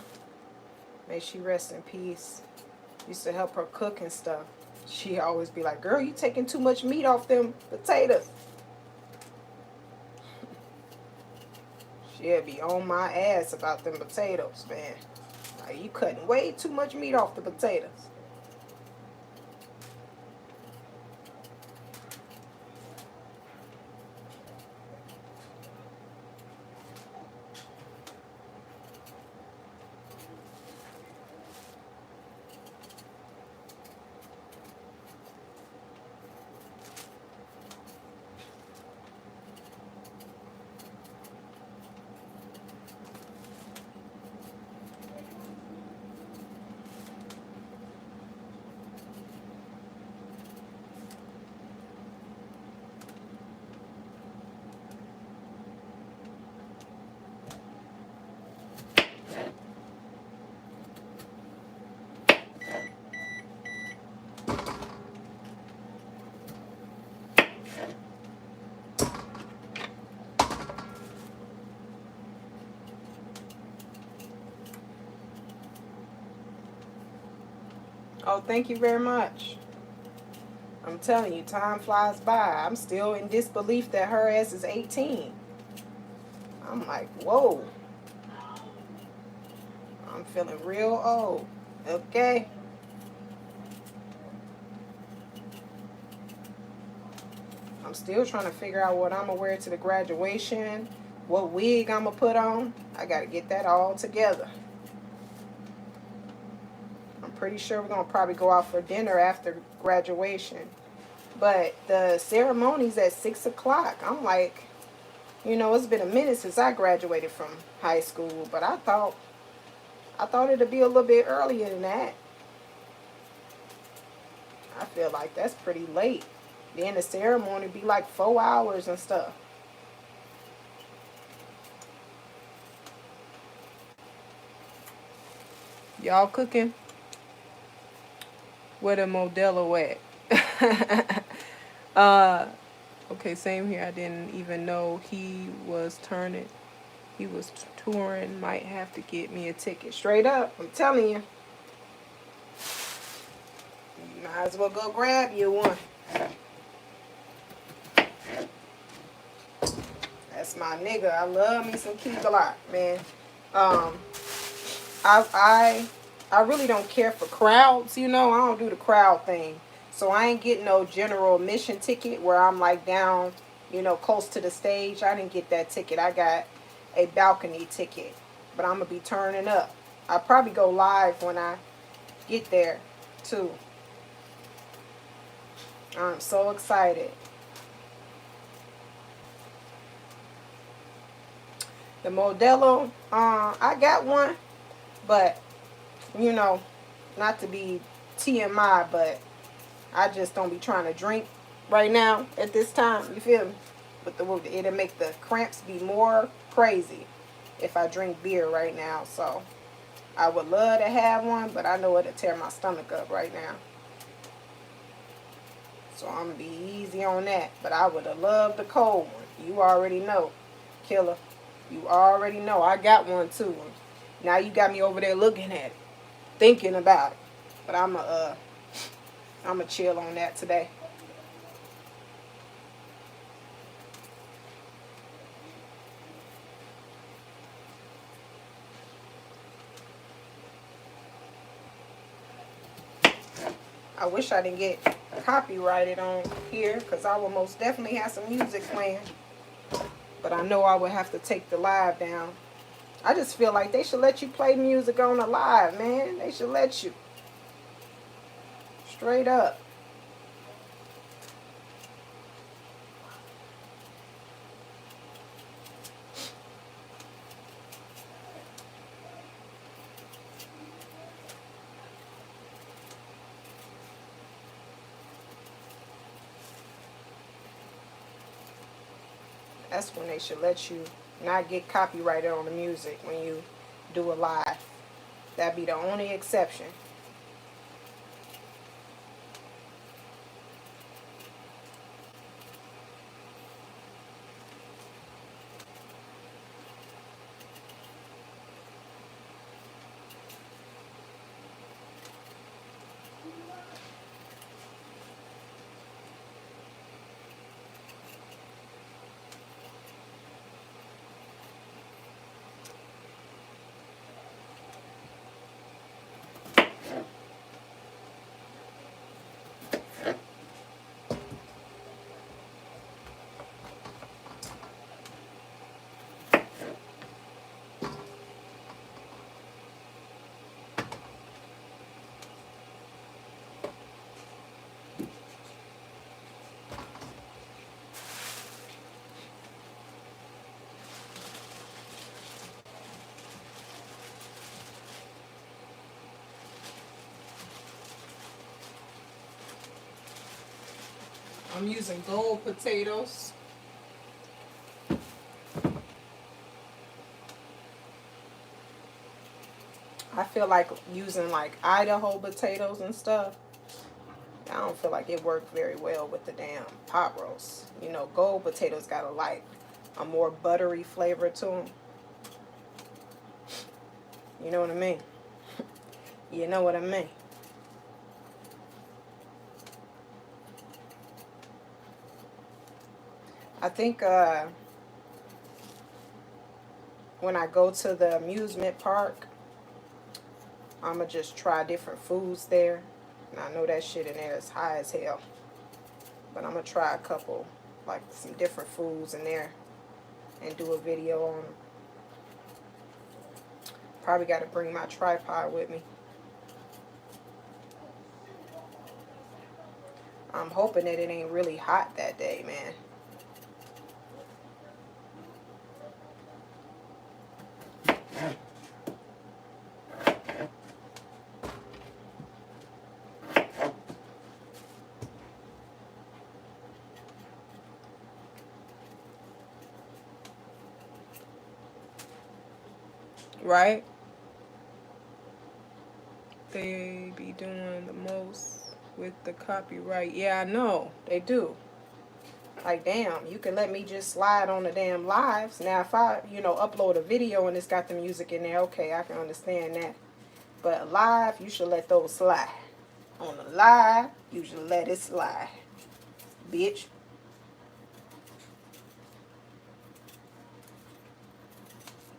may she rest in peace, used to help her cook and stuff, she always be like, girl, you taking too much meat off them potatoes. She'd be on my ass about them potatoes, man. Like, you cutting way too much meat off the potatoes. Oh, thank you very much. I'm telling you, time flies by. I'm still in disbelief that her ass is 18. I'm like, whoa. I'm feeling real old. Okay. I'm still trying to figure out what I'm going to wear to the graduation, what wig I'm going to put on. I got to get that all together. I'm pretty sure we're going to probably go out for dinner after graduation. But the ceremony's at 6 o'clock. I'm like, you know, it's been a minute since I graduated from high school, but I thought it'd be a little bit earlier than that. I feel like that's pretty late. Then the ceremony be like 4 hours and stuff. Y'all cooking? Where the Modelo at? Okay, same here. I didn't even know he was turning. He was touring. Might have to get me a ticket. Straight up, I'm telling you. You might as well go grab you one. That's my nigga. I love me some Key Glock, man. I really don't care for crowds, you know. I don't do the crowd thing. So I ain't getting no general admission ticket where I'm like down, you know, close to the stage. I didn't get that ticket. I got a balcony ticket. But I'm going to be turning up. I'll probably go live when I get there, too. I'm so excited. The Modelo, I got one, but, you know, not to be TMI, but I just don't be trying to drink right now at this time. You feel me? But it'll make the cramps be more crazy if I drink beer right now. So I would love to have one, but I know it'll tear my stomach up right now. So I'm going to be easy on that. But I would have loved the cold one. You already know. Killer. You already know. I got one too. Now you got me over there looking at it. Thinking about it. But I'm a chill on that today. I wish I didn't get copyrighted on here because I would most definitely have some music playing. But I know I would have to take the live down. I just feel like they should let you play music on the live, man. They should let you. Straight up. That's when they should let you not get copyrighted on the music when you do a live. That'd be the only exception. I'm using gold potatoes. I feel like using like Idaho potatoes and stuff. I don't feel like it worked very well with the damn pot roast. You know, gold potatoes got a more buttery flavor to them. You know what I mean? You know what I mean? I think when I go to the amusement park, I'm going to just try different foods there. And I know that shit in there is high as hell. But I'm going to try a couple like some different foods in there and do a video on them. Probably got to bring my tripod with me. I'm hoping that it ain't really hot that day, man. Right? They be doing the most with the copyright. Yeah, I know. They do. Like, damn, you can let me just slide on the damn lives. Now, if I, upload a video and it's got the music in there, okay, I can understand that. But live, you should let those slide. On the live, you should let it slide. Bitch.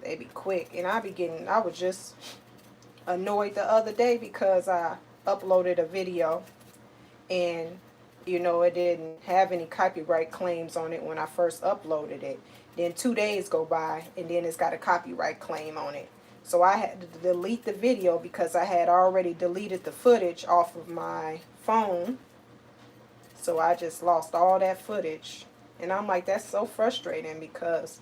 They be quick. And I was just annoyed the other day because I uploaded a video and it didn't have any copyright claims on it when I first uploaded it. Then 2 days go by and then it's got a copyright claim on it. So I had to delete the video because I had already deleted the footage off of my phone. So I just lost all that footage. And I'm like, that's so frustrating because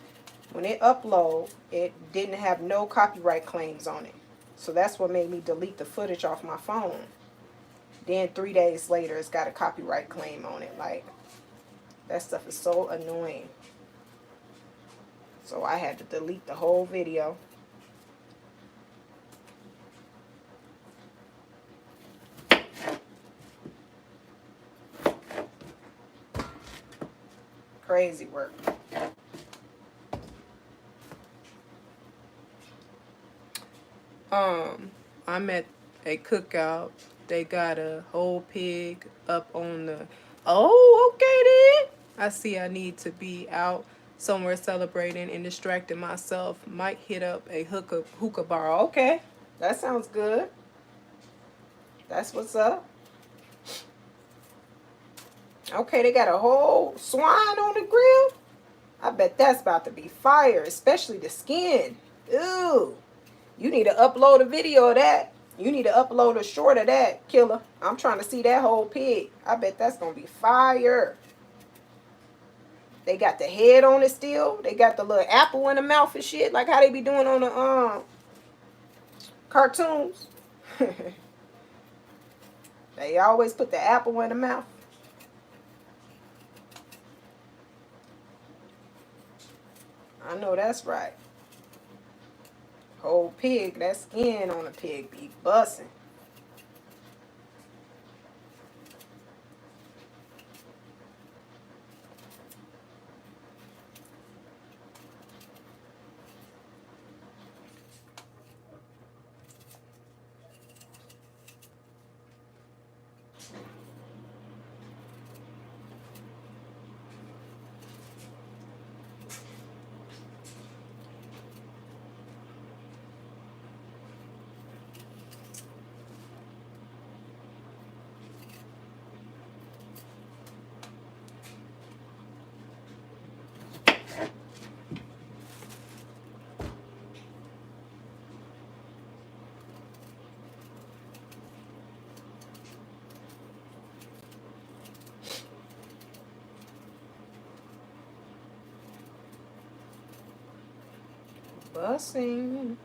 when it uploaded, it didn't have no copyright claims on it. So that's what made me delete the footage off my phone. Then 3 days later, it's got a copyright claim on it. Like, that stuff is so annoying. So I had to delete the whole video. Crazy work. I'm at a cookout. They got a whole pig up on the... Oh, okay then. I see I need to be out somewhere celebrating and distracting myself. Might hit up a hookah bar. Okay, that sounds good. That's what's up. Okay, they got a whole swine on the grill. I bet that's about to be fire, especially the skin. Ooh. You need to upload a video of that. You need to upload a short of that, killer. I'm trying to see that whole pig. I bet that's going to be fire. They got the head on it still. They got the little apple in the mouth and shit. Like how they be doing on the cartoons. They always put the apple in the mouth. I know that's right. Whole pig, that skin on a pig be busting. Busing.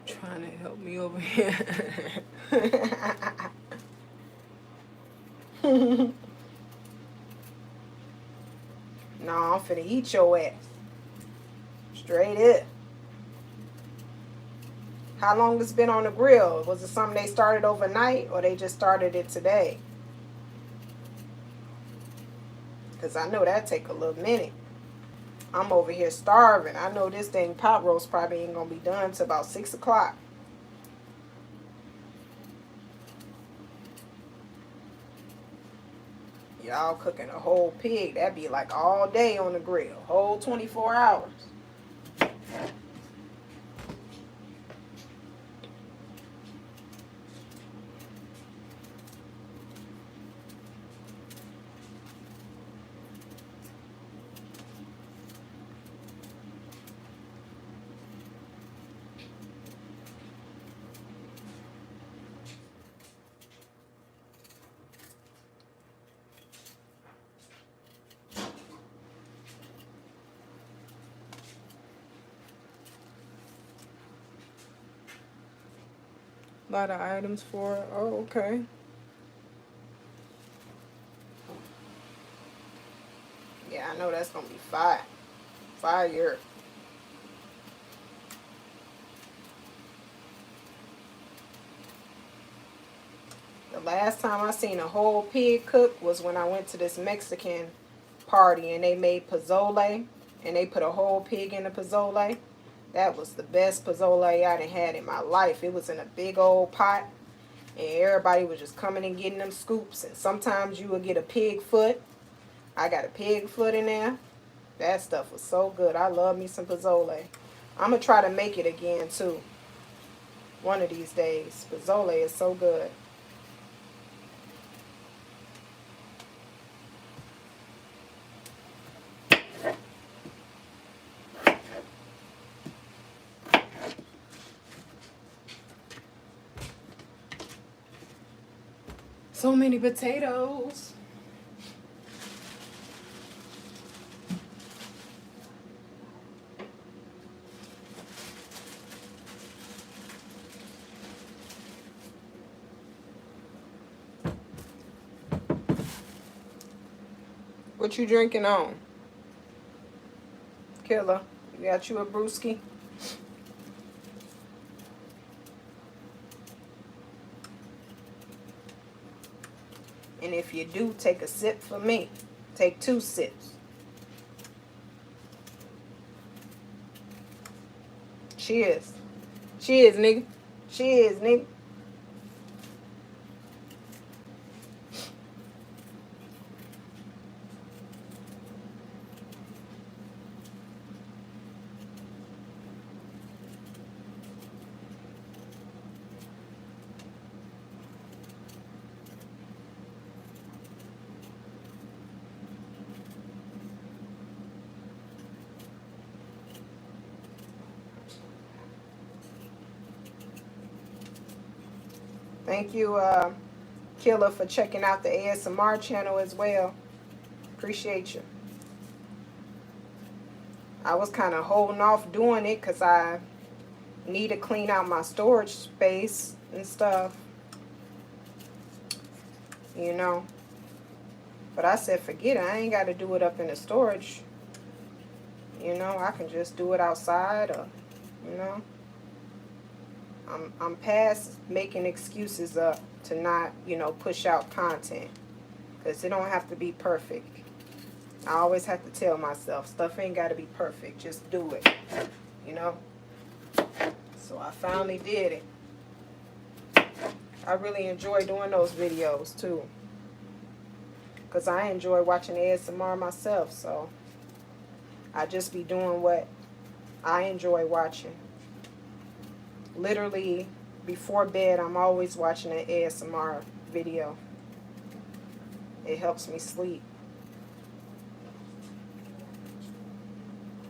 Trying to help me over here. No, I'm finna eat your ass. Straight up. How long it's been on the grill? Was it something they started overnight or they just started it today? Because I know that take a little minute. I'm over here starving. I know this dang pot roast probably ain't going to be done till about 6 o'clock. Y'all cooking a whole pig. That'd be like all day on the grill. Whole 24 hours. A lot of items for it. Oh, okay. Yeah, I know that's gonna be fire. Fire. The last time I seen a whole pig cook was when I went to this Mexican party and they made pozole and they put a whole pig in the pozole. That was the best pozole I done had in my life. It was in a big old pot and everybody was just coming and getting them scoops, and sometimes you would get a pig foot. I got a pig foot in there. That stuff was so good. I love me some pozole. I'm going to try to make it again too one of these days. Pozole is so good. So many potatoes. What you drinking on? Killer, you got you a brewski? And if you do, take a sip for me. Take 2 sips. Cheers. Cheers, nigga. Cheers, nigga. Thank you, Killer, for checking out the ASMR channel as well. Appreciate you. I was kind of holding off doing it because I need to clean out my storage space and stuff. You know. But I said, forget it. I ain't got to do it up in the storage. You know, I can just do it outside or, you know. I'm past making excuses up to not, you know, push out content. Because it don't have to be perfect. I always have to tell myself, stuff ain't got to be perfect. Just do it. You know? So I finally did it. I really enjoy doing those videos too. Because I enjoy watching ASMR myself. So I just be doing what I enjoy watching. Literally, before bed, I'm always watching an ASMR video. It helps me sleep.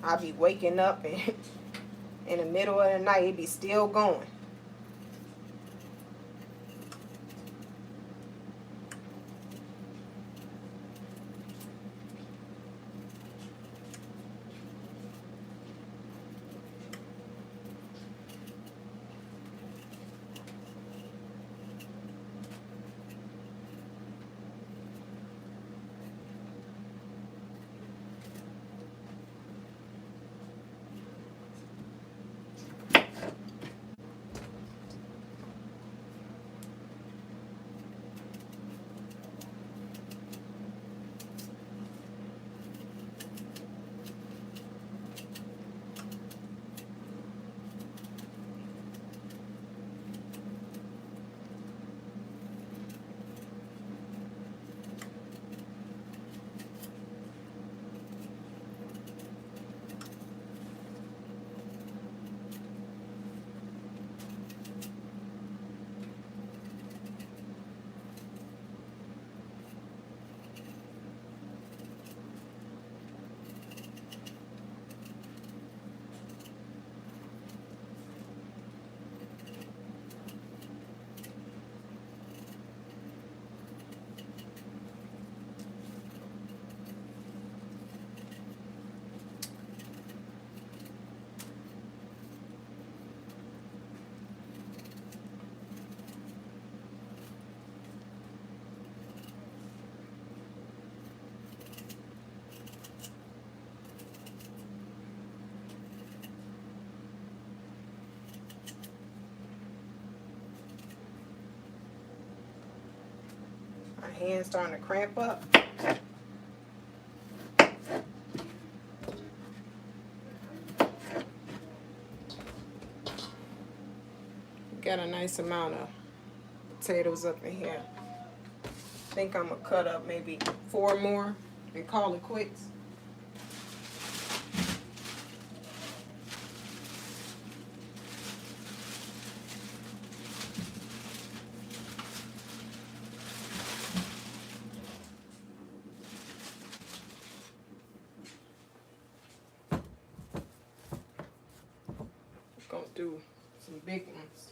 I'll be waking up and in the middle of the night, it be still going. hand's starting to cramp up. Got a nice amount of potatoes up in here. I think I'm gonna cut up maybe 4 more and call it quits. Gonna do some big ones.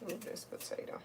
Move this potato.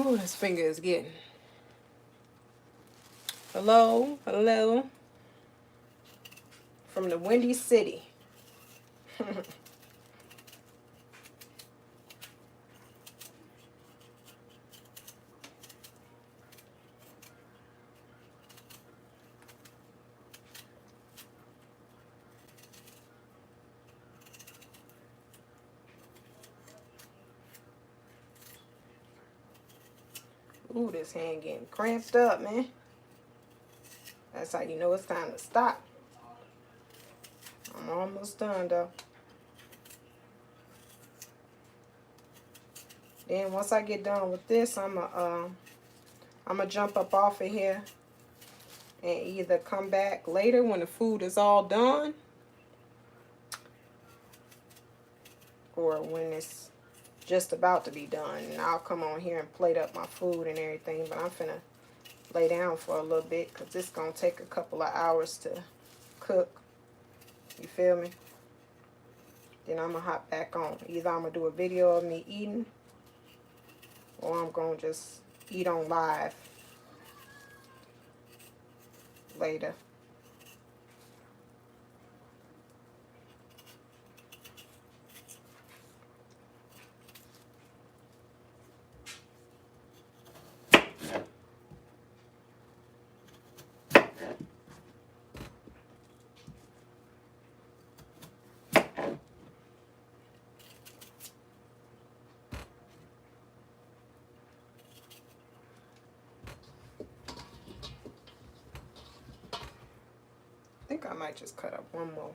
Oh, this finger is getting. Hello, hello. From the Windy City. Ooh, this hand getting cramped up, man. That's how you know it's time to stop. I'm almost done, though. Then once I get done with this, I'm gonna jump up off of here and either come back later when the food is all done, or when it's just about to be done, and I'll come on here and plate up my food and everything. But I'm finna lay down for a little bit because it's gonna take a couple of hours to cook. You feel me? Then I'm gonna hop back on. Either I'm gonna do a video of me eating, or I'm gonna just eat on live later. I think I might just cut up 1 more.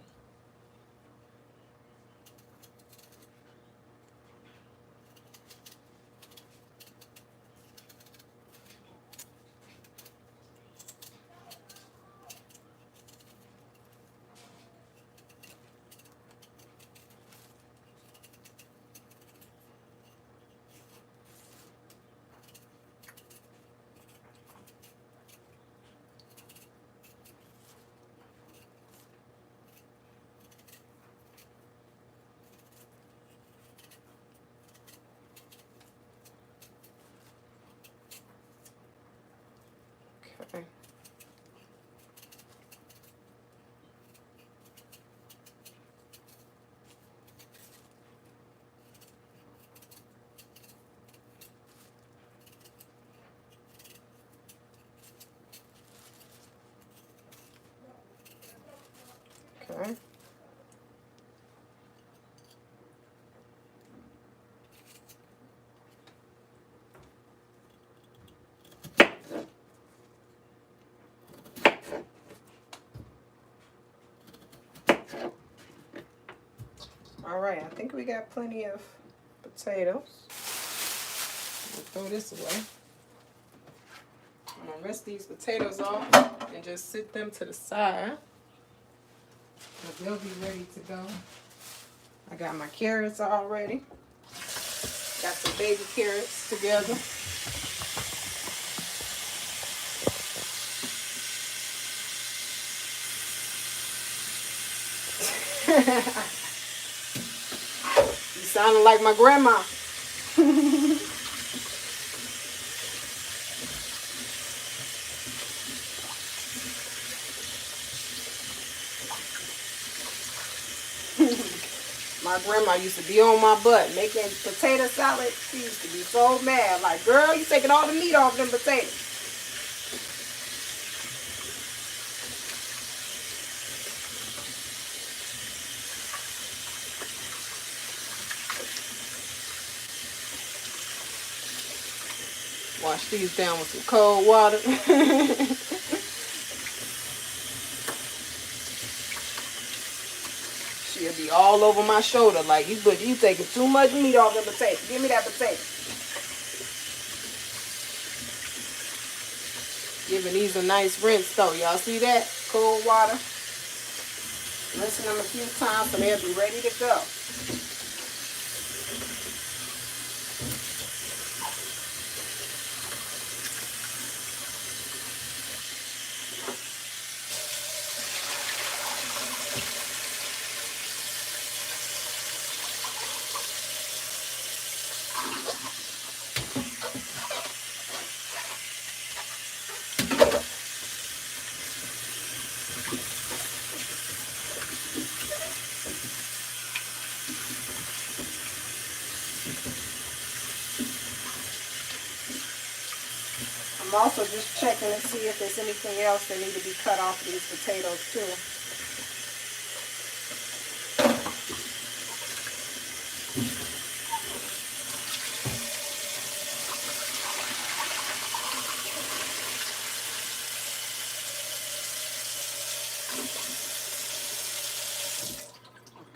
right, I think we got plenty of potatoes. We'll throw this away. I'm gonna rinse these potatoes off and just sit them to the side. But they'll be ready to go. I got my carrots already. Got some baby carrots together. You sounding like my grandma. My grandma used to be on my butt making potato salad. She used to be so mad. Like, girl, you taking all the meat off them potatoes. Wash these down with some cold water. She'll be all over my shoulder like, you taking too much meat off them potatoes. Give me that potato. Giving these a nice rinse though. Y'all see that? Cold water. Rinsing them a few times so they'll be ready to go. I'm also just checking to see if there's anything else that need to be cut off of these potatoes too.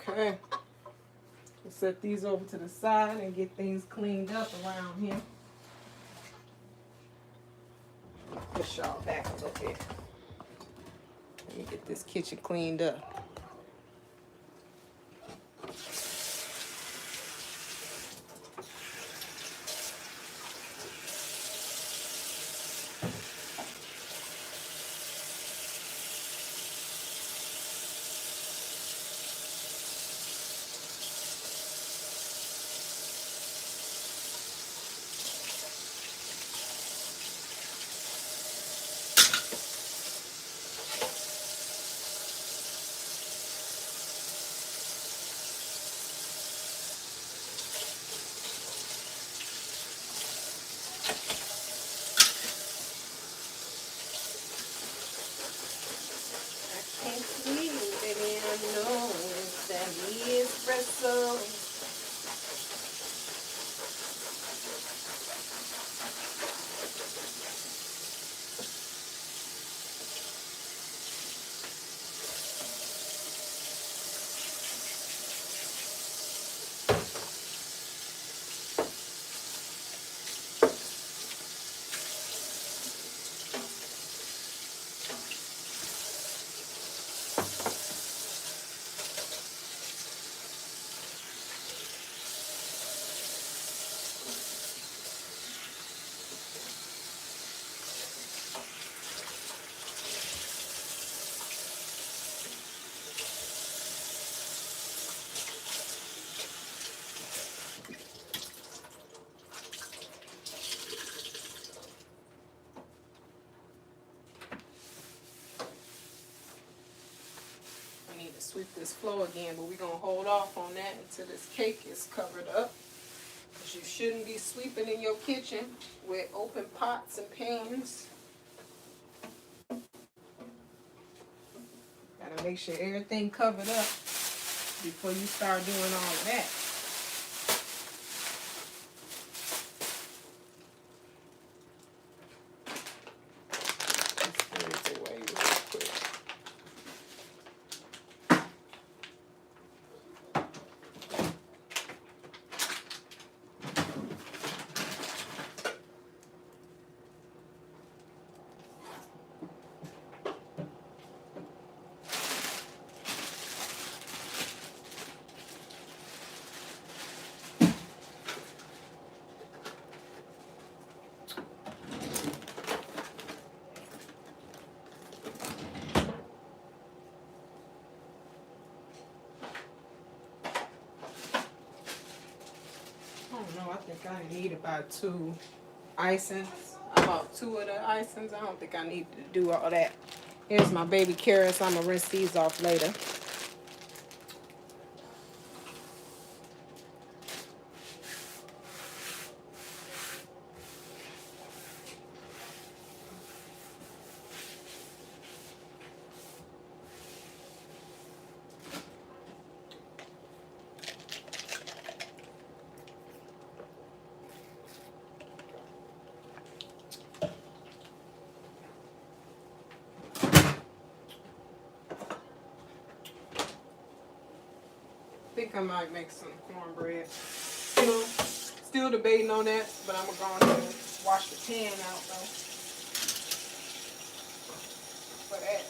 Okay. We'll set these over to the side and get things cleaned up around here. Push y'all back a little bit. Let me get this kitchen cleaned up. Sweep this floor again, but we're going to hold off on that until this cake is covered up. Because you shouldn't be sweeping in your kitchen with open pots and pans. Gotta make sure everything covered up before you start doing all of that. think I need about 2 icings. I bought 2 of the icings. I don't think I need to do all that. Here's my baby carrots. I'm going to rinse these off later. I think I might make some cornbread. Still debating on that, but I'm going to go ahead and wash the pan out though. For that.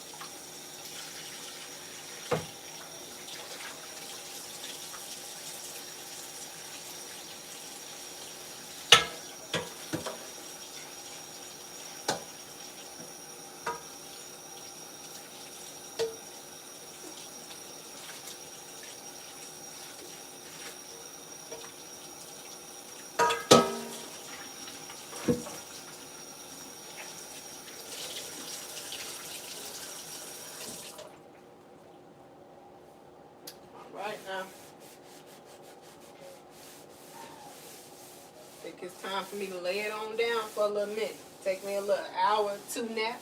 Right now, I think it's time for me to lay it on down for a little minute. Take me a little hour or 2 nap.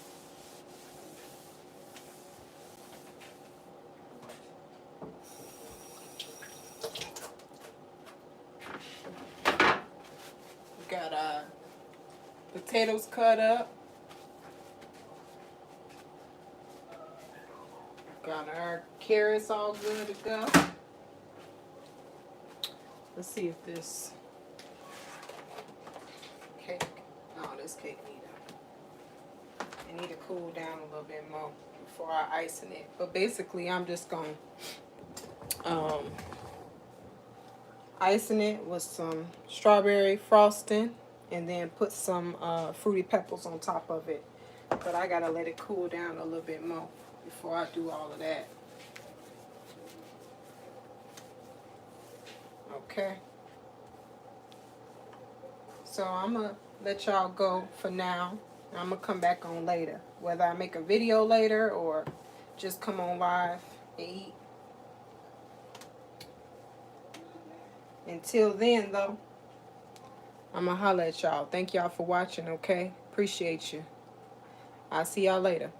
Got potatoes cut up. Got our carrots all good to go. Let's see if this cake, no, this cake need to cool down a little bit more before I icing it. But basically, I'm just gonna icing it with some strawberry frosting and then put some fruity pebbles on top of it. But I gotta let it cool down a little bit more before I do all of that. Okay. So I'm gonna let y'all go for now. I'm gonna come back on later, whether I make a video later or just come on live and eat. Until then, though, I'm gonna holler at y'all. Thank y'all for watching, okay? Appreciate you. I'll see y'all later.